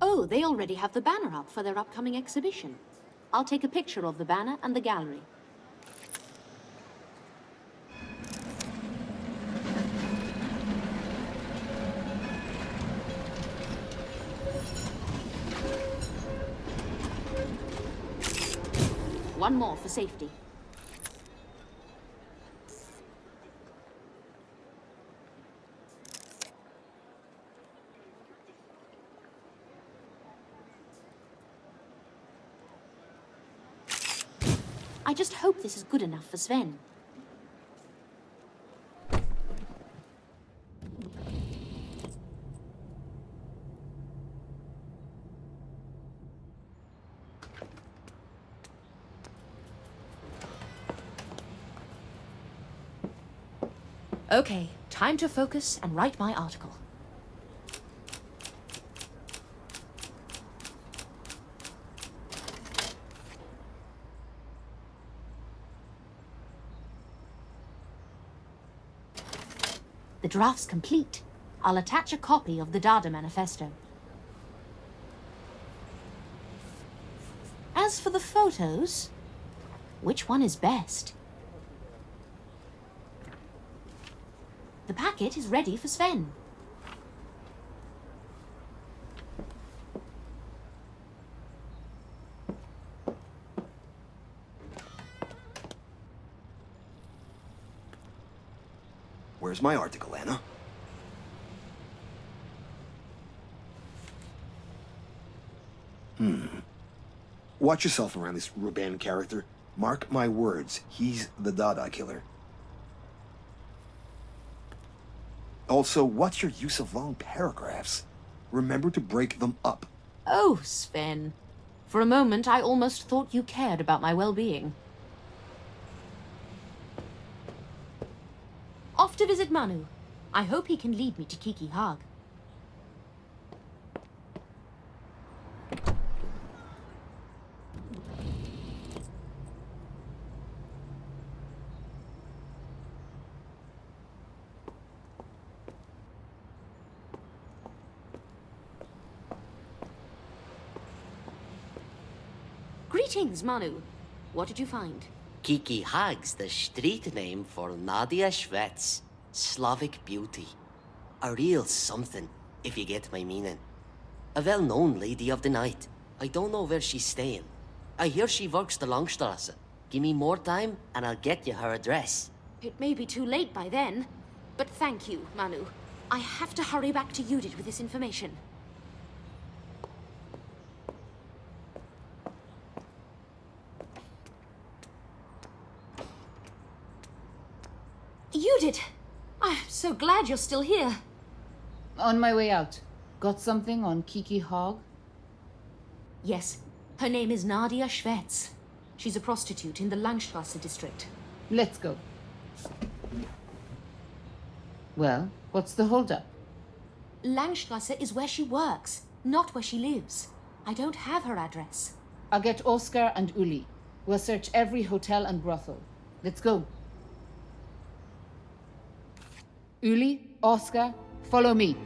[SPEAKER 1] Oh, they already have the banner up for their upcoming exhibition. I'll take a picture of the banner and the gallery. One more for safety. I just hope this is good enough for Sven. Okay, time to focus and write my article. The draft's complete. I'll attach a copy of the Dada Manifesto. As for the photos, which one is best? The packet is ready for Sven.
[SPEAKER 4] Where's my article, Anna? Watch yourself around this Ruben character. Mark my words, he's the Dada Killer. Also, what's your use of long paragraphs? Remember to break them up.
[SPEAKER 1] Oh, Sven. For a moment, I almost thought you cared about my well-being. Off to visit Manu. I hope he can lead me to Kiki Haag. Greetings, Manu. What did you find?
[SPEAKER 2] Kiki Haag's the street name for Nadia Schwetz, Slavic beauty. A real something, if you get my meaning. A well-known lady of the night. I don't know where she's staying. I hear she works the Langstrasse. Give me more time, and I'll get you her address.
[SPEAKER 1] It may be too late by then, but thank you, Manu. I have to hurry back to Judit with this information. Judit! I'm so glad you're still here.
[SPEAKER 3] On my way out. Got something on Kiki Haag?
[SPEAKER 1] Yes, her name is Nadia Schwetz. She's a prostitute in the Langstrasse district.
[SPEAKER 3] Let's go. Well, what's the holdup?
[SPEAKER 1] Langstrasse is where she works, not where she lives. I don't have her address.
[SPEAKER 3] I'll get Oscar and Uli. We'll search every hotel and brothel. Let's go. Uli, Oscar, follow me.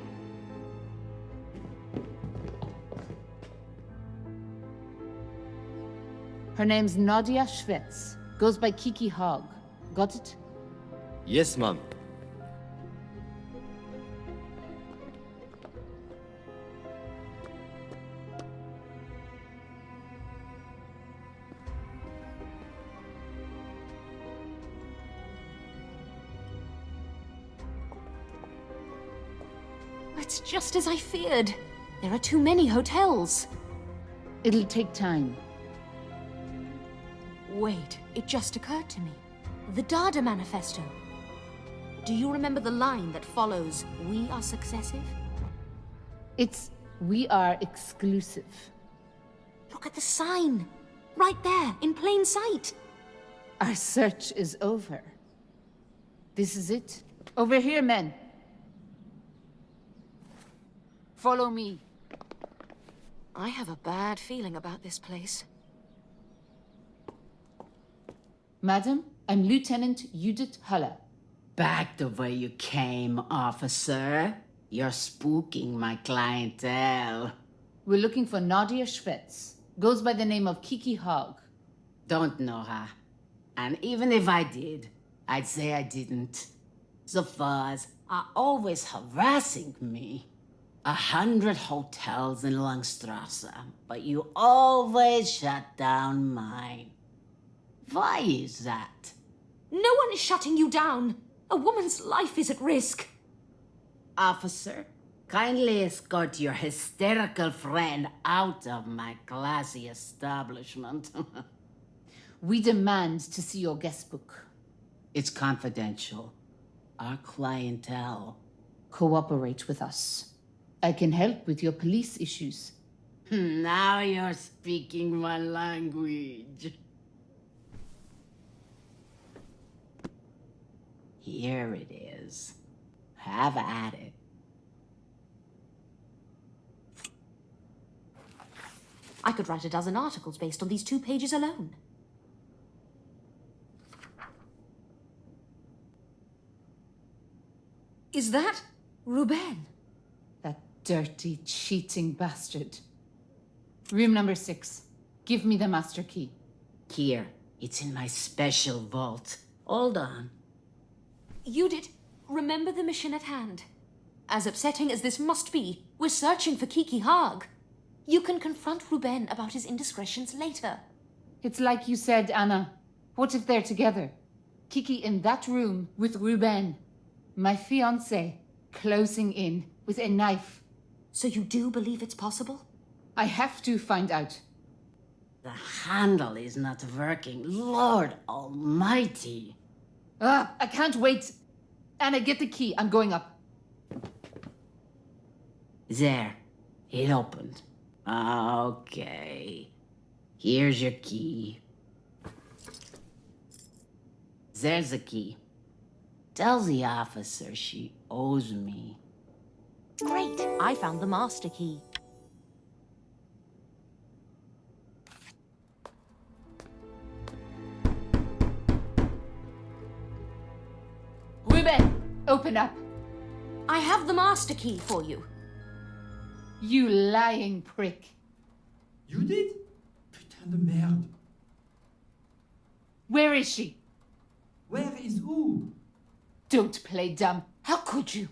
[SPEAKER 3] Her name's Nadia Schwetz. Goes by Kiki Haag. Got it?
[SPEAKER 2] Yes, ma'am.
[SPEAKER 1] It's just as I feared. There are too many hotels.
[SPEAKER 3] It'll take time.
[SPEAKER 1] Wait, it just occurred to me. The Dada Manifesto. Do you remember the line that follows, "We are successive"?
[SPEAKER 3] It's "We are exclusive."
[SPEAKER 1] Look at the sign. Right there, in plain sight.
[SPEAKER 3] Our search is over. This is it. Over here, men. Follow me.
[SPEAKER 1] I have a bad feeling about this place.
[SPEAKER 3] Madam, I'm Lieutenant Judit Halle.
[SPEAKER 12] Back the way you came, officer. You're spooking my clientele.
[SPEAKER 3] We're looking for Nadia Schwetz. Goes by the name of Kiki Hogg.
[SPEAKER 12] Don't know her. And even if I did, I'd say I didn't. The fuzz are always harassing me. 100 hotels in Langstrasse, but you always shut down mine. Why is that?
[SPEAKER 1] No one is shutting you down. A woman's life is at risk.
[SPEAKER 12] Officer, kindly escort your hysterical friend out of my classy establishment.
[SPEAKER 3] We demand to see your guest book.
[SPEAKER 12] It's confidential. Our clientele.
[SPEAKER 3] Cooperate with us. I can help with your police issues.
[SPEAKER 12] Now you're speaking my language. Here it is. Have at it.
[SPEAKER 1] I could write a dozen articles based on these 2 pages alone. Is that Ruben?
[SPEAKER 3] That dirty, cheating bastard. Room number 6. Give me the master key.
[SPEAKER 12] Here, it's in my special vault. Hold on.
[SPEAKER 1] Judit, remember the mission at hand. As upsetting as this must be, we're searching for Kiki Hogg. You can confront Ruben about his indiscretions later.
[SPEAKER 3] It's like you said, Anna. What if they're together? Kiki in that room with Ruben. My fiancé, closing in with a knife.
[SPEAKER 1] So you do believe it's possible?
[SPEAKER 3] I have to find out.
[SPEAKER 12] The handle is not working. Lord Almighty.
[SPEAKER 3] I can't wait. Anna, get the key. I'm going up.
[SPEAKER 12] There. It opened. Okay. Here's your key. There's the key. Tell the officer she owes me.
[SPEAKER 1] Great. I found the master key.
[SPEAKER 3] Ruben, open up.
[SPEAKER 1] I have the master key for you.
[SPEAKER 3] You lying prick.
[SPEAKER 13] Judit? Putain de merde.
[SPEAKER 3] Where is she?
[SPEAKER 13] Where is who?
[SPEAKER 3] Don't play dumb. How could you?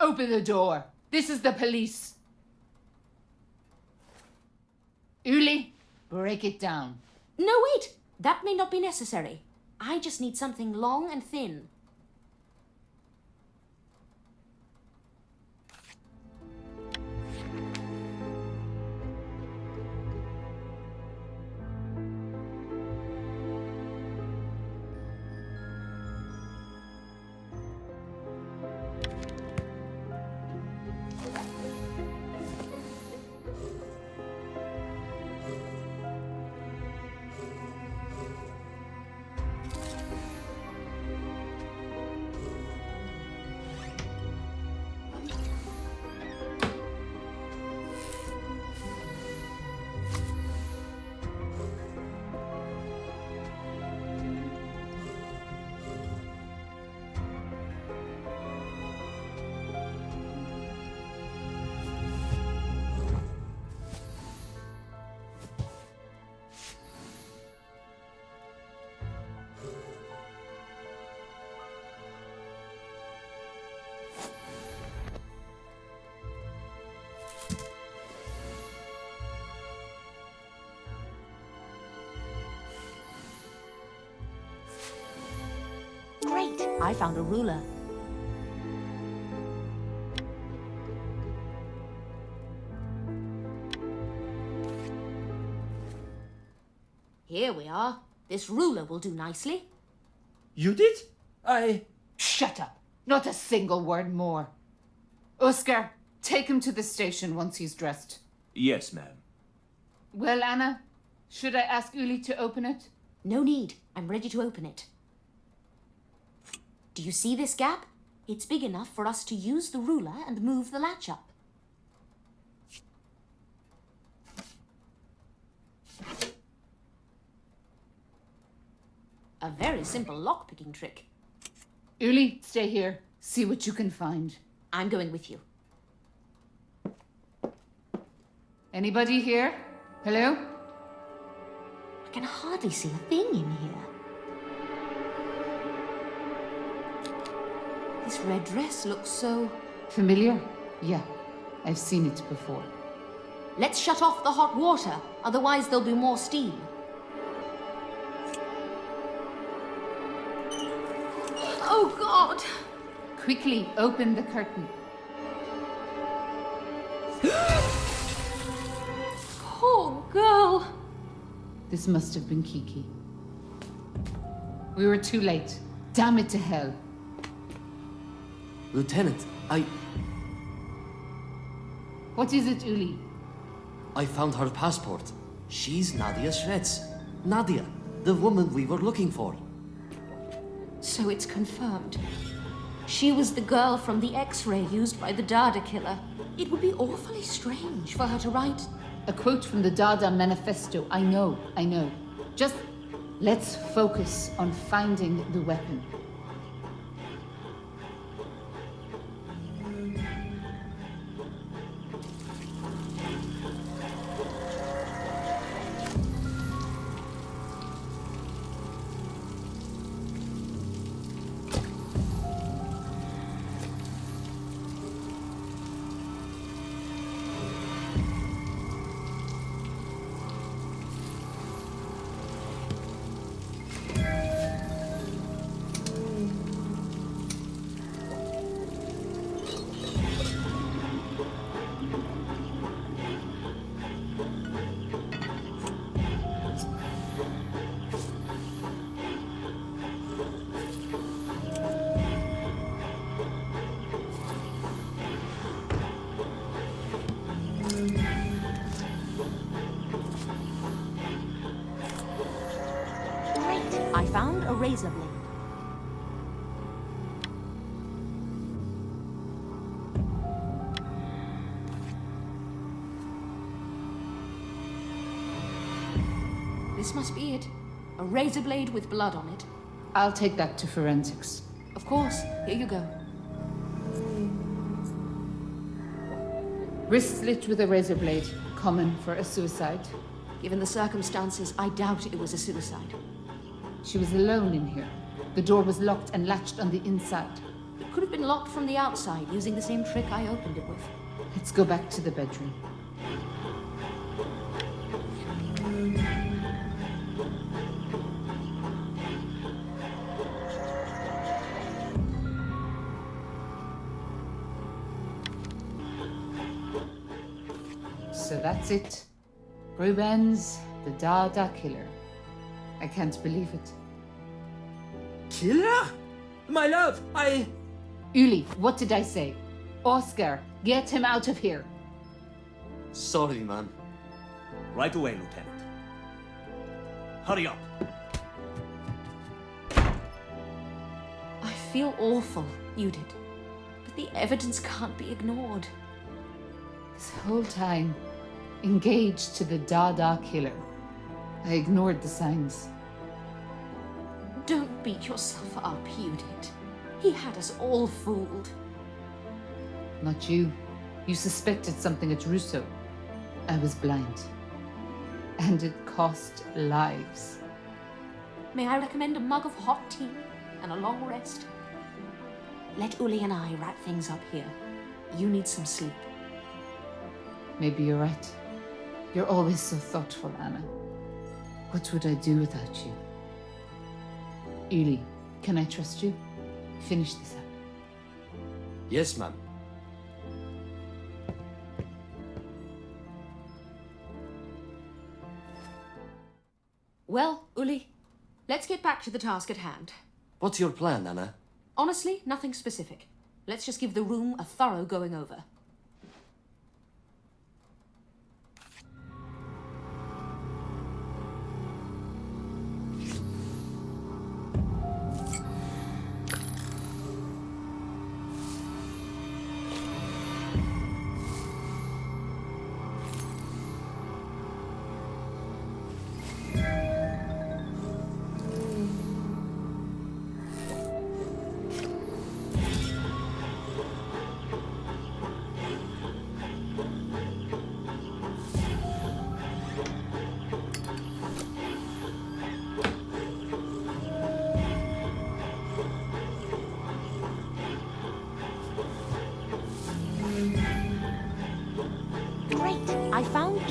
[SPEAKER 3] Open the door. This is the police. Uli, break it down.
[SPEAKER 1] No, wait. That may not be necessary. I just need something long and thin. Great. I found a ruler. Here we are. This ruler will do nicely.
[SPEAKER 13] Judit?
[SPEAKER 3] Shut up. Not a single word more. Oscar, take him to the station once he's dressed.
[SPEAKER 13] Yes, ma'am.
[SPEAKER 3] Well, Anna, should I ask Uli to open it?
[SPEAKER 1] No need. I'm ready to open it. Do you see this gap? It's big enough for us to use the ruler and move the latch up. A very simple lock-picking trick.
[SPEAKER 3] Uli, stay here. See what you can find.
[SPEAKER 1] I'm going with you.
[SPEAKER 3] Anybody here? Hello?
[SPEAKER 1] I can hardly see a thing in here. This red dress looks so...
[SPEAKER 3] Familiar? Yeah, I've seen it before.
[SPEAKER 1] Let's shut off the hot water, otherwise there'll be more steam. Oh, God!
[SPEAKER 3] Quickly, open the curtain.
[SPEAKER 1] Poor girl!
[SPEAKER 3] This must have been Kiki. We were too late. Damn it to hell.
[SPEAKER 2] Lieutenant,
[SPEAKER 3] What is it, Uli?
[SPEAKER 2] I found her passport. She's Nadia Shreds. Nadia, the woman we were looking for.
[SPEAKER 1] So it's confirmed. She was the girl from the X-ray used by the Dada Killer. It would be awfully strange for her to write...
[SPEAKER 3] A quote from the Dada Manifesto. I know. Just let's focus on finding the weapon.
[SPEAKER 1] I found a razor blade. This must be it. A razor blade with blood on it.
[SPEAKER 3] I'll take that to forensics.
[SPEAKER 1] Of course. Here you go.
[SPEAKER 3] Wrist slit with a razor blade. Common for a suicide.
[SPEAKER 1] Given the circumstances, I doubt it was a suicide.
[SPEAKER 3] She was alone in here. The door was locked and latched on the inside.
[SPEAKER 1] It could have been locked from the outside, using the same trick I opened it with.
[SPEAKER 3] Let's go back to the bedroom. So that's it. Rubens, the Dada Killer. I can't believe it.
[SPEAKER 13] Killer? My love,
[SPEAKER 3] Uli, what did I say? Oscar, get him out of here.
[SPEAKER 2] Sorry, man.
[SPEAKER 14] Right away, Lieutenant. Hurry up.
[SPEAKER 1] I feel awful, Judit. But the evidence can't be ignored.
[SPEAKER 3] This whole time, engaged to the Dada Killer. I ignored the signs.
[SPEAKER 1] Don't beat yourself up, Judit. He had us all fooled.
[SPEAKER 3] Not you. You suspected something at Russo. I was blind. And it cost lives.
[SPEAKER 1] May I recommend a mug of hot tea and a long rest? Let Uli and I wrap things up here. You need some sleep.
[SPEAKER 3] Maybe you're right. You're always so thoughtful, Anna. What would I do without you? Uli, can I trust you? Finish this up.
[SPEAKER 2] Yes, ma'am.
[SPEAKER 1] Well, Uli, let's get back to the task at hand.
[SPEAKER 2] What's your plan, Anna?
[SPEAKER 1] Honestly, nothing specific. Let's just give the room a thorough going over.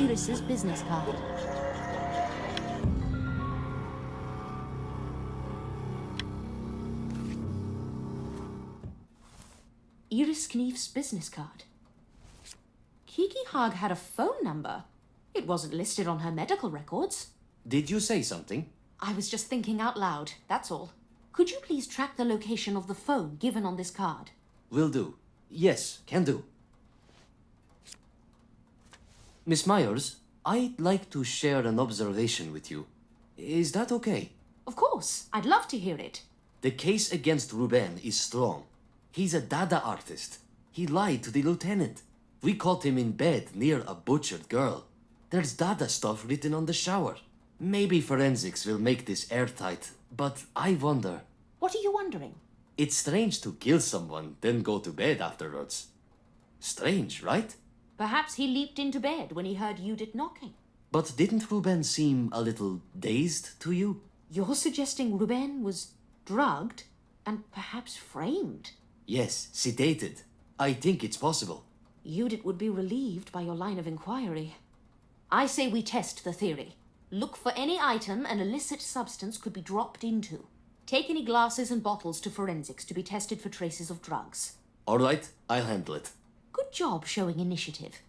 [SPEAKER 1] Iris's business card. Iris Knief's business card. Kiki Haag had a phone number. It wasn't listed on her medical records.
[SPEAKER 2] Did you say something?
[SPEAKER 1] I was just thinking out loud, that's all. Could you please track the location of the phone given on this card?
[SPEAKER 2] Will do. Yes, can do. Miss Myers, I'd like to share an observation with you. Is that okay?
[SPEAKER 1] Of course, I'd love to hear it.
[SPEAKER 2] The case against Ruben is strong. He's a Dada artist. He lied to the lieutenant. We caught him in bed near a butchered girl. There's Dada stuff written on the shower. Maybe forensics will make this airtight, but I wonder.
[SPEAKER 1] What are you wondering?
[SPEAKER 2] It's strange to kill someone, then go to bed afterwards. Strange, right?
[SPEAKER 1] Perhaps he leaped into bed when he heard Judit knocking.
[SPEAKER 2] But didn't Ruben seem a little dazed to you?
[SPEAKER 1] You're suggesting Ruben was drugged and perhaps framed?
[SPEAKER 2] Yes, sedated. I think it's possible.
[SPEAKER 1] Judit would be relieved by your line of inquiry. I say we test the theory. Look for any item an illicit substance could be dropped into. Take any glasses and bottles to forensics to be tested for traces of drugs.
[SPEAKER 2] All right, I'll handle it.
[SPEAKER 1] Good job showing initiative.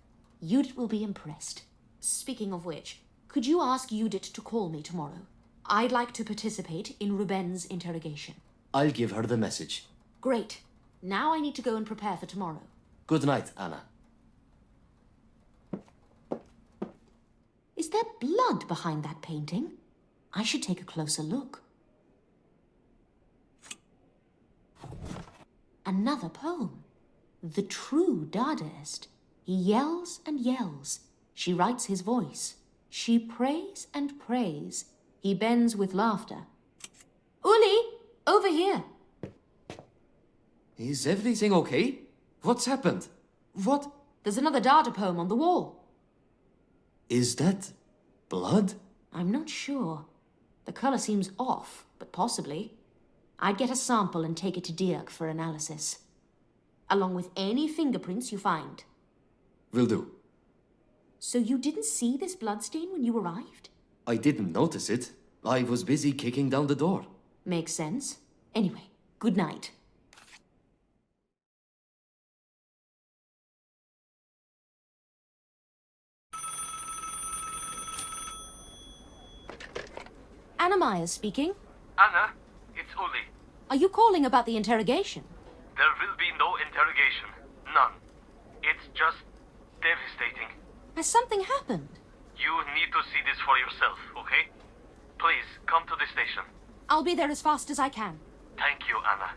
[SPEAKER 1] Judit will be impressed. Speaking of which, could you ask Judit to call me tomorrow? I'd like to participate in Ruben's interrogation.
[SPEAKER 2] I'll give her the message.
[SPEAKER 1] Great. Now I need to go and prepare for tomorrow.
[SPEAKER 2] Good night, Anna.
[SPEAKER 1] Is there blood behind that painting? I should take a closer look. Another poem. The true Dadaist. He yells and yells. She writes his voice. She prays and prays. He bends with laughter. Uli, over here.
[SPEAKER 2] Is everything okay? What's happened? What?
[SPEAKER 1] There's another Dada poem on the wall.
[SPEAKER 2] Is that blood?
[SPEAKER 1] I'm not sure. The color seems off, but possibly. I'd get a sample and take it to Dirk for analysis. Along with any fingerprints you find.
[SPEAKER 2] Will do.
[SPEAKER 1] So you didn't see this bloodstain when you arrived?
[SPEAKER 2] I didn't notice it. I was busy kicking down the door.
[SPEAKER 1] Makes sense. Anyway, good night. Anna Myers speaking.
[SPEAKER 15] Anna, it's Uli.
[SPEAKER 1] Are you calling about the interrogation?
[SPEAKER 15] There will be no interrogation. None. It's just devastating.
[SPEAKER 1] Has something happened?
[SPEAKER 15] You need to see this for yourself, okay? Please, come to the station.
[SPEAKER 1] I'll be there as fast as I can.
[SPEAKER 15] Thank you, Anna.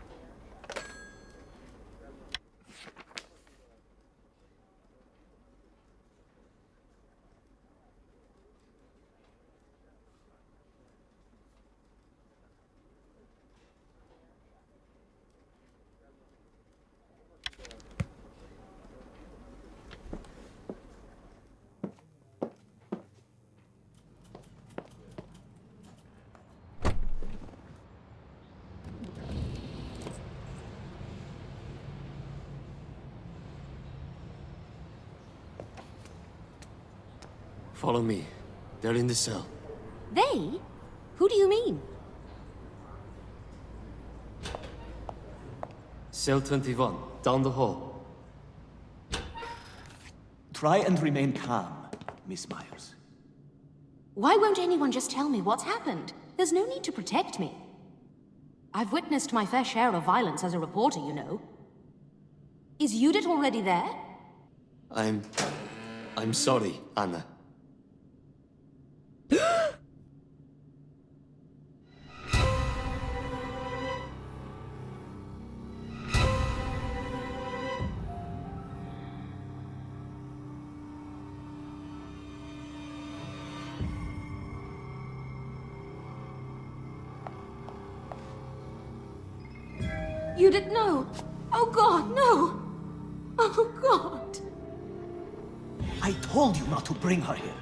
[SPEAKER 2] Follow me. They're in the cell.
[SPEAKER 1] They? Who do you mean?
[SPEAKER 2] Cell 21, down the hall.
[SPEAKER 14] Try and remain calm, Miss Myers.
[SPEAKER 1] Why won't anyone just tell me what's happened? There's no need to protect me. I've witnessed my fair share of violence as a reporter, you know. Is Judit already there?
[SPEAKER 2] I'm sorry, Anna.
[SPEAKER 1] Judit, no! Oh God, no! Oh God!
[SPEAKER 7] I told you not to bring her here.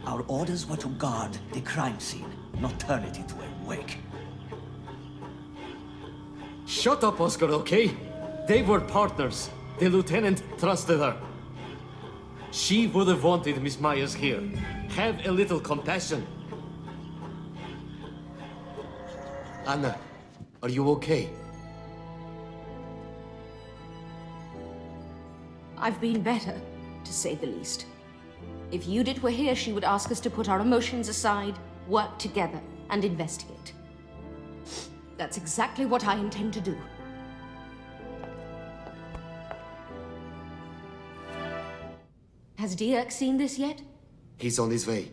[SPEAKER 7] Our orders were to guard the crime scene, not turn it into a wake.
[SPEAKER 2] Shut up, Oscar, okay? They were partners. The lieutenant trusted her. She would have wanted Miss Myers here. Have a little compassion. Anna, are you okay?
[SPEAKER 1] I've been better, to say the least. If Judit were here, she would ask us to put our emotions aside, work together, and investigate. That's exactly what I intend to do. Has Dirk seen this yet?
[SPEAKER 2] He's on his way.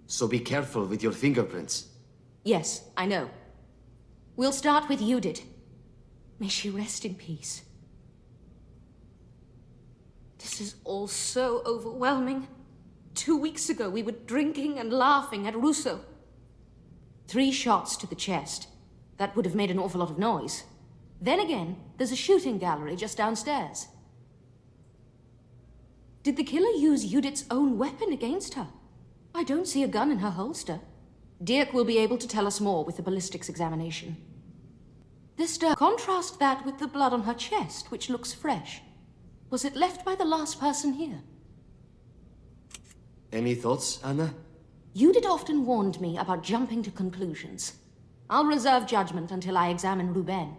[SPEAKER 2] So be careful with your fingerprints.
[SPEAKER 1] Yes, I know. We'll start with Judit. May she rest in peace. This is all so overwhelming. 2 weeks ago, we were drinking and laughing at Russo. 3 shots to the chest. That would have made an awful lot of noise. Then again, there's a shooting gallery just downstairs. Did the killer use Judith's own weapon against her? I don't see a gun in her holster. Dirk will be able to tell us more with the ballistics examination. Contrast that with the blood on her chest, which looks fresh. Was it left by the last person here?
[SPEAKER 2] Any thoughts, Anna?
[SPEAKER 1] Judith often warned me about jumping to conclusions. I'll reserve judgment until I examine Ruben.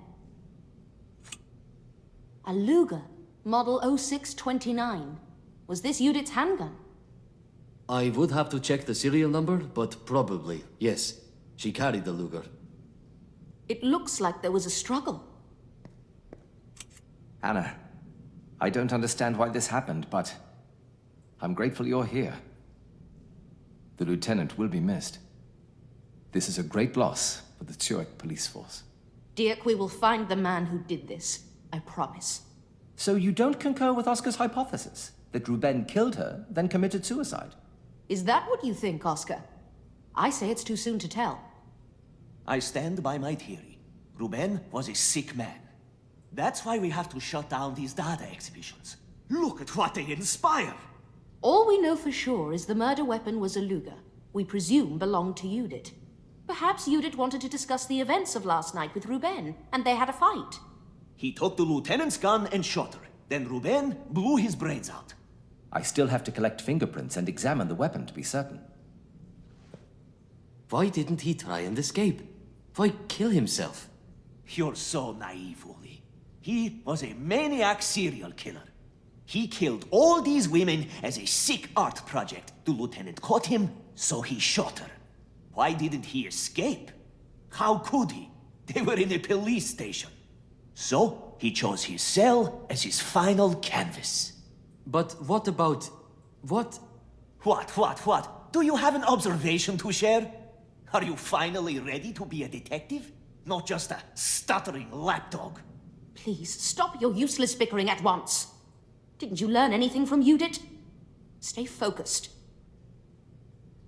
[SPEAKER 1] A Luger, model 0629. Was this Judith's handgun?
[SPEAKER 2] I would have to check the serial number, but probably, yes. She carried the Luger.
[SPEAKER 1] It looks like there was a struggle.
[SPEAKER 8] Anna, I don't understand why this happened, but I'm grateful you're here. The lieutenant will be missed. This is a great loss for the Zurich police force.
[SPEAKER 1] Dirk, we will find the man who did this. I promise.
[SPEAKER 8] So you don't concur with Oscar's hypothesis that Ruben killed her, then committed suicide?
[SPEAKER 1] Is that what you think, Oscar? I say it's too soon to tell.
[SPEAKER 14] I stand by my theory. Ruben was a sick man. That's why we have to shut down these Dada exhibitions. Look at what they inspire!
[SPEAKER 1] All we know for sure is the murder weapon was a Luger. We presume belonged to Judith. Perhaps Judith wanted to discuss the events of last night with Ruben, and they had a fight.
[SPEAKER 14] He took the lieutenant's gun and shot her. Then Ruben blew his brains out.
[SPEAKER 8] I still have to collect fingerprints and examine the weapon to be certain.
[SPEAKER 2] Why didn't he try and escape? Why kill himself?
[SPEAKER 14] You're so naive, Uli. He was a maniac serial killer. He killed all these women as a sick art project. The lieutenant caught him, so he shot her. Why didn't he escape? How could he? They were in a police station. So, he chose his cell as his final canvas.
[SPEAKER 2] But what about... what?
[SPEAKER 14] What? Do you have an observation to share? Are you finally ready to be a detective? Not just a stuttering lapdog.
[SPEAKER 1] Please, stop your useless bickering at once. Didn't you learn anything from Judith? Stay focused.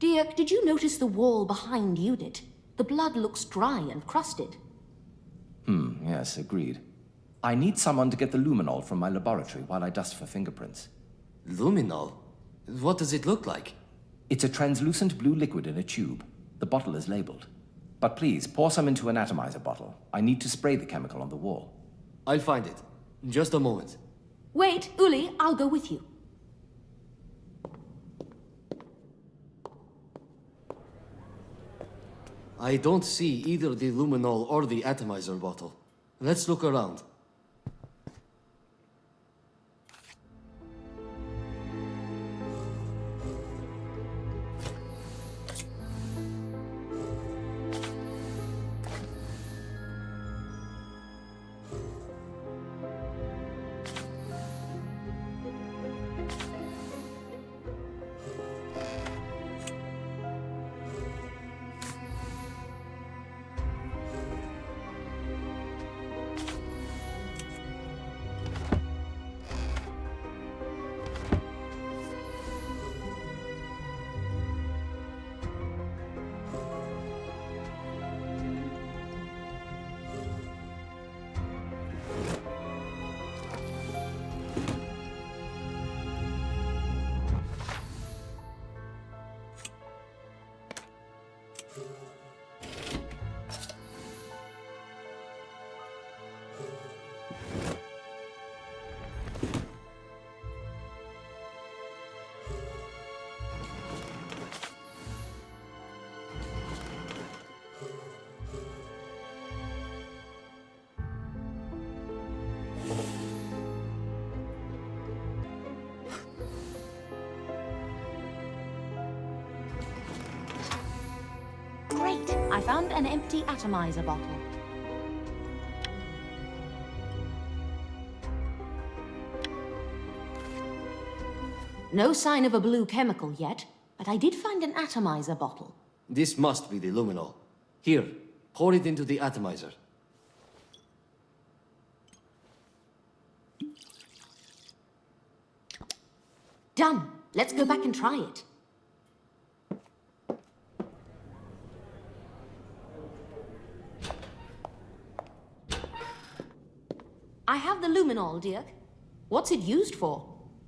[SPEAKER 1] Dirk, did you notice the wall behind Judith? The blood looks dry and crusted.
[SPEAKER 8] Yes, agreed. I need someone to get the luminol from my laboratory while I dust for fingerprints.
[SPEAKER 2] Luminol? What does it look like?
[SPEAKER 8] It's a translucent blue liquid in a tube. The bottle is labeled. But please, pour some into an atomizer bottle. I need to spray the chemical on the wall.
[SPEAKER 2] I'll find it. Just a moment.
[SPEAKER 1] Wait, Uli, I'll go with you.
[SPEAKER 2] I don't see either the luminol or the atomizer bottle. Let's look around.
[SPEAKER 1] Great. I found an empty atomizer bottle. No sign of a blue chemical yet, but I did find an atomizer bottle.
[SPEAKER 2] This must be the luminol. Here, pour it into the atomizer.
[SPEAKER 1] Done. Let's go back and try it. I have the luminol, Dirk. What's it used for?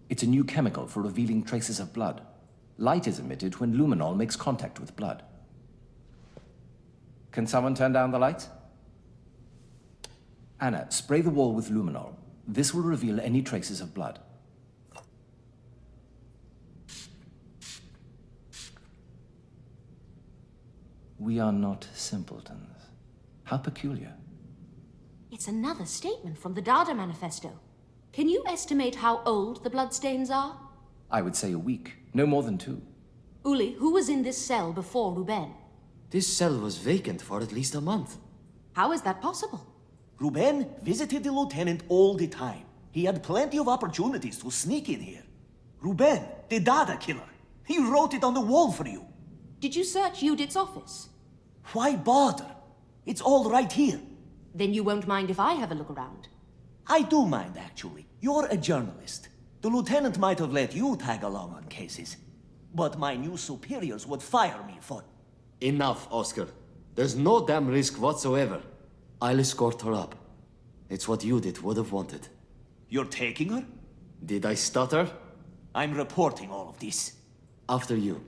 [SPEAKER 8] It's a new chemical for revealing traces of blood. Light is emitted when luminol makes contact with blood. Can someone turn down the lights? Anna, spray the wall with luminol. This will reveal any traces of blood. We are not simpletons. How peculiar.
[SPEAKER 1] It's another statement from the Dada Manifesto. Can you estimate how old the bloodstains are?
[SPEAKER 8] I would say a week, no more than 2.
[SPEAKER 1] Uli, who was in this cell before Ruben?
[SPEAKER 2] This cell was vacant for at least a month.
[SPEAKER 1] How is that possible?
[SPEAKER 14] Ruben visited the lieutenant all the time. He had plenty of opportunities to sneak in here. Ruben, the Dada Killer. He wrote it on the wall for you.
[SPEAKER 1] Did you search Judit's office?
[SPEAKER 14] Why bother? It's all right here.
[SPEAKER 1] Then you won't mind if I have a look around?
[SPEAKER 14] I do mind, actually. You're a journalist. The lieutenant might have let you tag along on cases. But my new superiors would fire me for...
[SPEAKER 2] Enough, Oscar. There's no damn risk whatsoever. I'll escort her up. It's what Judit would have wanted.
[SPEAKER 14] You're taking her?
[SPEAKER 2] Did I stutter?
[SPEAKER 14] I'm reporting all of this.
[SPEAKER 2] After you.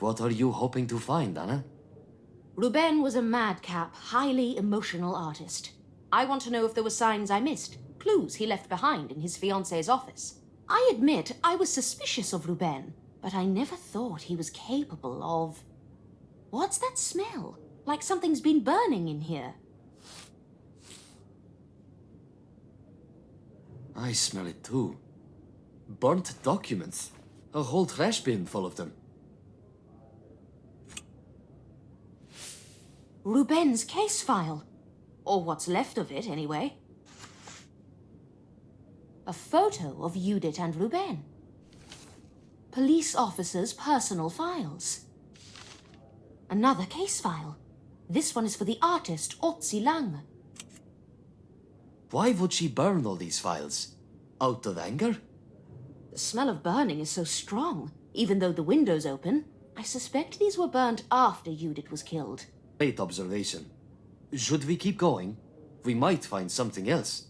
[SPEAKER 2] What are you hoping to find, Anna?
[SPEAKER 1] Ruben was a madcap, highly emotional artist. I want to know if there were signs I missed, clues he left behind in his fiancée's office. I admit I was suspicious of Ruben, but I never thought he was capable of... What's that smell? Like something's been burning in here.
[SPEAKER 2] I smell it too. Burnt documents. A whole trash bin full of them.
[SPEAKER 1] Ruben's case file. Or what's left of it, anyway. A photo of Judit and Ruben. Police officers' personal files. Another case file. This one is for the artist Otzi Lang.
[SPEAKER 2] Why would she burn all these files? Out of anger?
[SPEAKER 1] The smell of burning is so strong, even though the window's open. I suspect these were burnt after Judit was killed.
[SPEAKER 2] Great observation. Should we keep going? We might find something else.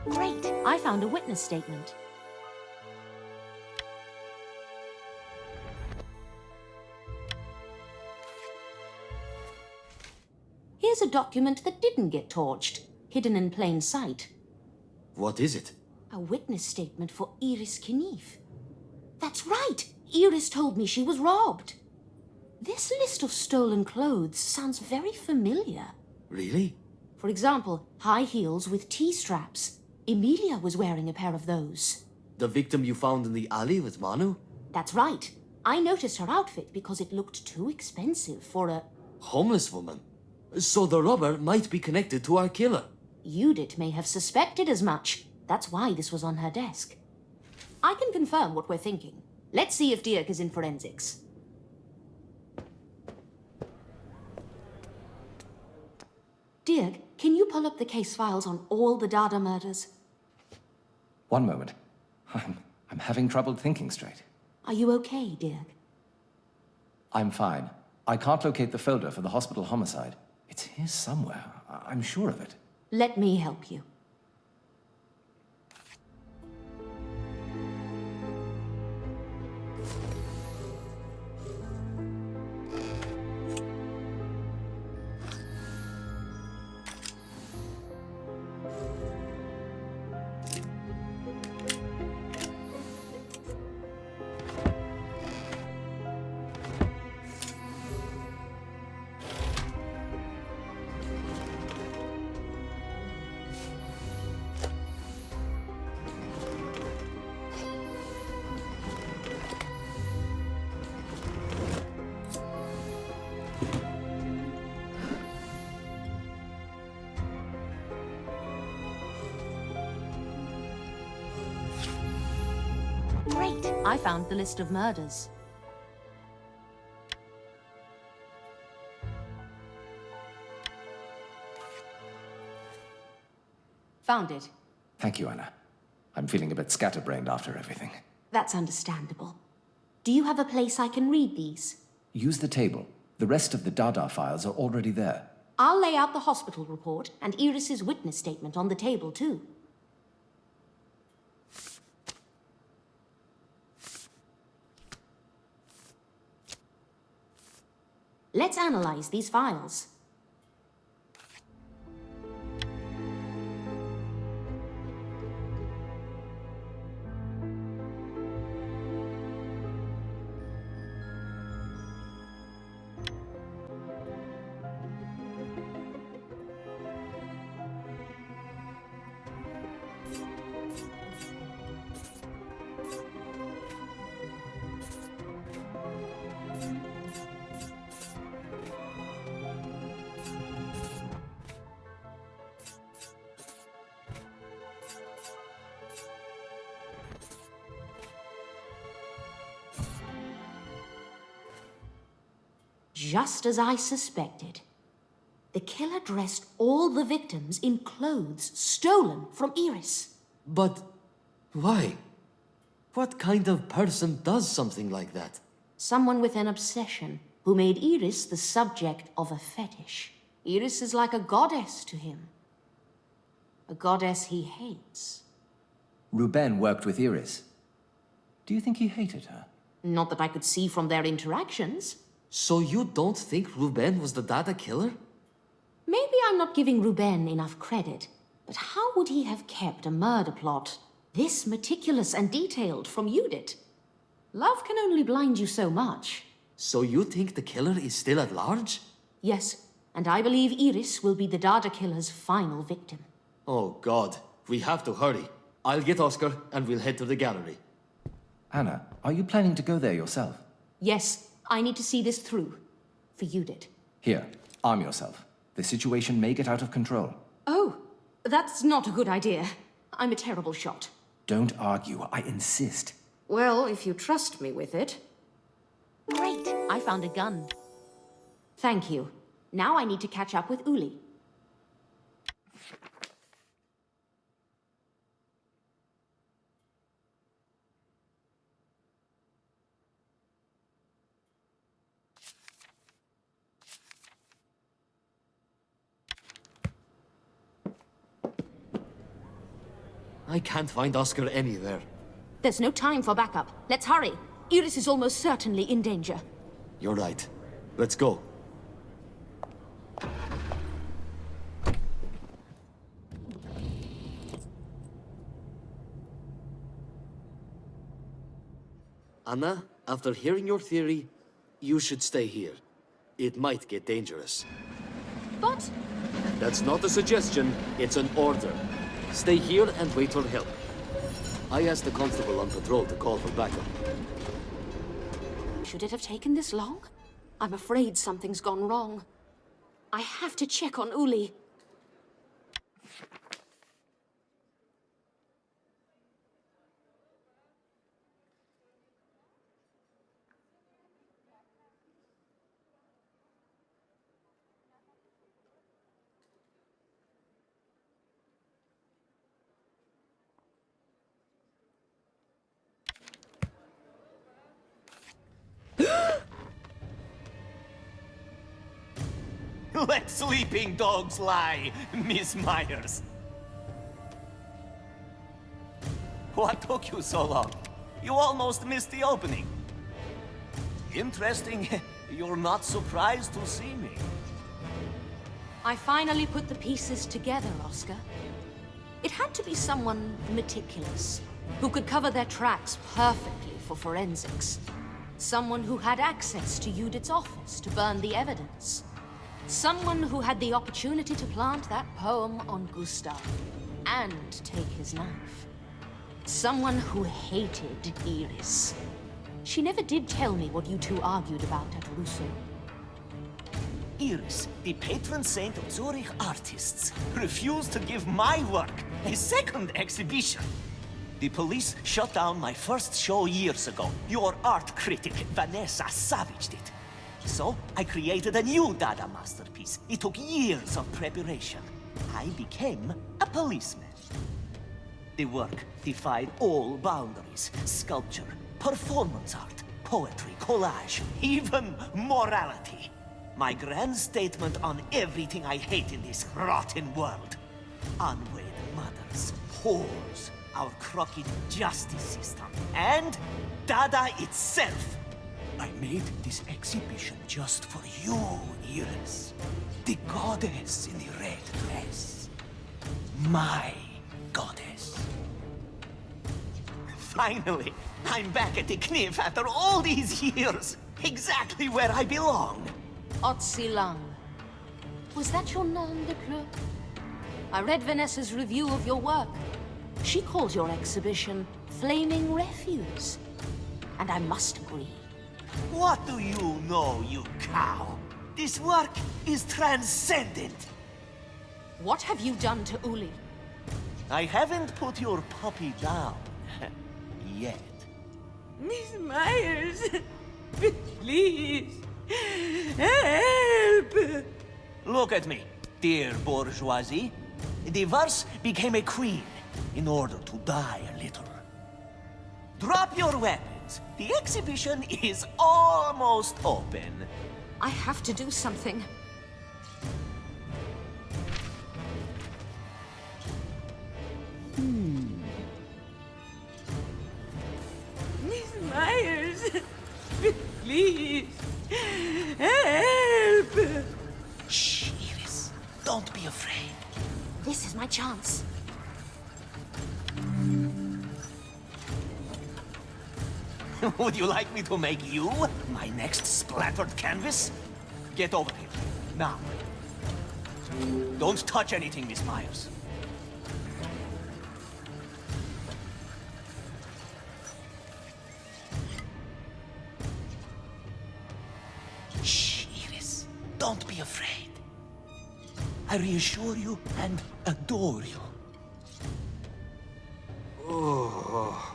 [SPEAKER 1] Great! I found a witness statement. Here's a document that didn't get torched, hidden in plain sight.
[SPEAKER 2] What is it?
[SPEAKER 1] A witness statement for Iris Knief. That's right! Iris told me she was robbed. This list of stolen clothes sounds very familiar.
[SPEAKER 2] Really?
[SPEAKER 1] For example, high heels with T-straps. Emilia was wearing a pair of those.
[SPEAKER 2] The victim you found in the alley with Manu?
[SPEAKER 1] That's right. I noticed her outfit because it looked too expensive for a...
[SPEAKER 2] Homeless woman? So the robber might be connected to our killer.
[SPEAKER 1] Judit may have suspected as much. That's why this was on her desk. I can confirm what we're thinking. Let's see if Dirk is in forensics. Dirk, can you pull up the case files on all the Dada murders?
[SPEAKER 8] One moment. I'm having trouble thinking straight.
[SPEAKER 1] Are you okay, Dirk?
[SPEAKER 8] I'm fine. I can't locate the folder for the hospital homicide. It's here somewhere. I'm sure of it.
[SPEAKER 1] Let me help you. Great! I found the list of murders. Found it.
[SPEAKER 8] Thank you, Anna. I'm feeling a bit scatterbrained after everything.
[SPEAKER 1] That's understandable. Do you have a place I can read these?
[SPEAKER 8] Use the table. The rest of the Dada files are already there.
[SPEAKER 1] I'll lay out the hospital report and Iris's witness statement on the table, too. Let's analyze these files. Just as I suspected. The killer dressed all the victims in clothes stolen from Iris.
[SPEAKER 2] But why? What kind of person does something like that?
[SPEAKER 1] Someone with an obsession who made Iris the subject of a fetish. Iris is like a goddess to him. A goddess he hates.
[SPEAKER 8] Ruben worked with Iris. Do you think he hated her?
[SPEAKER 1] Not that I could see from their interactions.
[SPEAKER 2] So you don't think Ruben was the Dada Killer?
[SPEAKER 1] Maybe I'm not giving Ruben enough credit, but how would he have kept a murder plot this meticulous and detailed from Judit? Love can only blind you so much.
[SPEAKER 2] So you think the killer is still at large?
[SPEAKER 1] Yes, and I believe Iris will be the Dada Killer's final victim.
[SPEAKER 2] Oh God, we have to hurry. I'll get Oscar and we'll head to the gallery.
[SPEAKER 8] Anna, are you planning to go there yourself?
[SPEAKER 1] Yes, I need to see this through. For Judit.
[SPEAKER 8] Here, arm yourself. The situation may get out of control.
[SPEAKER 1] Oh, that's not a good idea. I'm a terrible shot.
[SPEAKER 8] Don't argue, I insist.
[SPEAKER 1] Well, if you trust me with it. Great, I found a gun. Thank you. Now I need to catch up with Uli.
[SPEAKER 2] I can't find Oscar anywhere.
[SPEAKER 1] There's no time for backup. Let's hurry. Iris is almost certainly in danger.
[SPEAKER 2] You're right. Let's go. Anna, after hearing your theory,
[SPEAKER 16] You should stay here. It might get dangerous.
[SPEAKER 1] But
[SPEAKER 16] That's not a suggestion, it's an order. Stay here and wait for help. I asked the constable on patrol to call for backup.
[SPEAKER 1] should it have taken this long? I'm afraid something's gone wrong. I have to check on Uli.
[SPEAKER 14] Let sleeping dogs lie, Miss Myers. What took you so long? You almost missed the opening. Interesting, you're not surprised to see me.
[SPEAKER 1] I finally put the pieces together, Oscar. It had to be someone meticulous, who could cover their tracks perfectly for forensics. Someone who had access to Judit's office to burn the evidence. Someone who had the opportunity to plant that poem on Gustav and take his knife. Someone who hated Iris. She never did tell me what you two argued about at Rousseau.
[SPEAKER 14] Iris, the patron saint of Zurich artists, refused to give my work a second exhibition. The police shut down my first show years ago. Your art critic, Vanessa, savaged it. So, I created a new Dada masterpiece. It took years of preparation. I became a policeman. The work defied all boundaries. Sculpture, performance art, poetry, collage, even morality. My grand statement on everything I hate in this rotten world. Unwed mothers, whores, our crooked justice system, and Dada itself. I made this exhibition just for you, Iris. The goddess in the red dress. My goddess. Finally, I'm back at the Kniff after all these years. Exactly where I belong.
[SPEAKER 1] Otzi Lang. Was that your nom de plume? I read Vanessa's review of your work. She calls your exhibition Flaming Refuse. And I must agree.
[SPEAKER 14] What do you know, you cow? This work is transcendent.
[SPEAKER 1] What have you done to Uli?
[SPEAKER 14] I haven't put your puppy down yet.
[SPEAKER 9] Miss Myers, please, help!
[SPEAKER 14] Look at me, dear bourgeoisie. The verse became a queen in order to die a little. Drop your weapons. The exhibition is almost open.
[SPEAKER 1] I have to do something.
[SPEAKER 9] Miss Myers, please, help!
[SPEAKER 14] Shh, Iris. Don't be afraid.
[SPEAKER 1] This is my chance.
[SPEAKER 14] Would you like me to make you my next splattered canvas? Get over here. Now. Don't touch anything, Miss Myers. Shh, Iris. Don't be afraid. I reassure you and adore you.
[SPEAKER 16] Oh.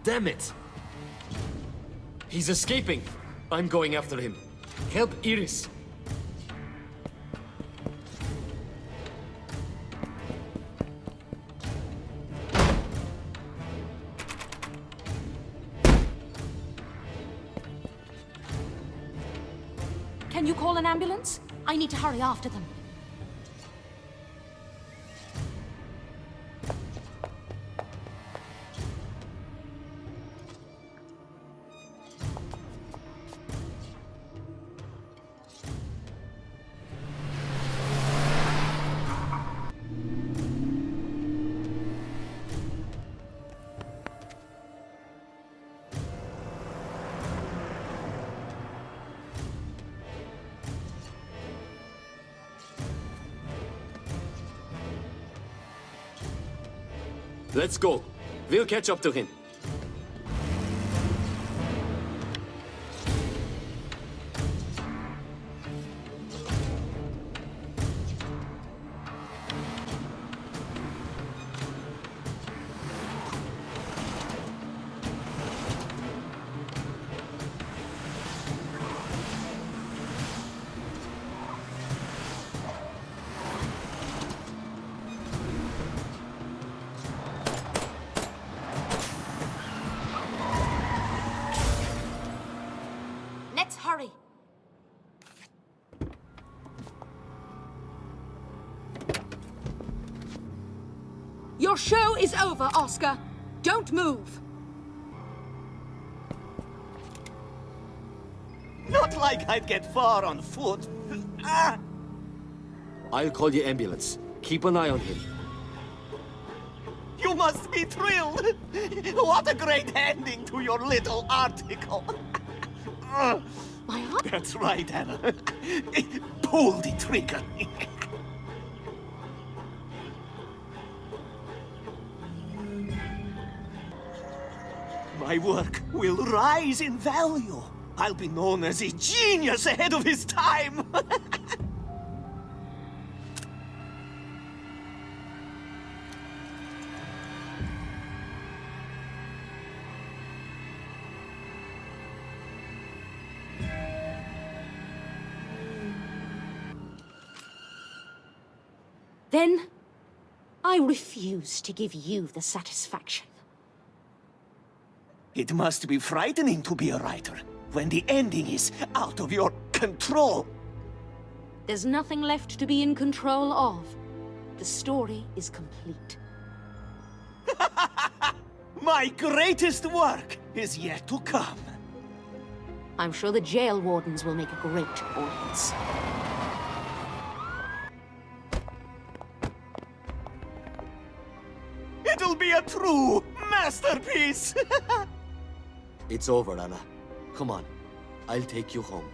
[SPEAKER 16] Damn it! He's escaping. I'm going after him. Help Iris.
[SPEAKER 1] Can you call an ambulance? I need to hurry after them.
[SPEAKER 16] Let's go. We'll catch up to him.
[SPEAKER 1] Let's hurry.
[SPEAKER 6] Your show is over, Oscar. Don't move.
[SPEAKER 14] Not like I'd get far on foot. Ah!
[SPEAKER 16] I'll call the ambulance. Keep an eye on him.
[SPEAKER 14] You must be thrilled! What a great ending to your little article!
[SPEAKER 1] My art?
[SPEAKER 14] That's right, Anna. Pull the trigger. My work will rise in value. I'll be known as a genius ahead of his time.
[SPEAKER 1] Then, I refuse to give you the satisfaction.
[SPEAKER 14] It must be frightening to be a writer when the ending is out of your control.
[SPEAKER 1] There's nothing left to be in control of. The story is complete.
[SPEAKER 14] My greatest work is yet to come.
[SPEAKER 1] I'm sure the jail wardens will make a great audience.
[SPEAKER 14] It'll be a true masterpiece!
[SPEAKER 16] It's over, Anna. Come on. I'll take you home.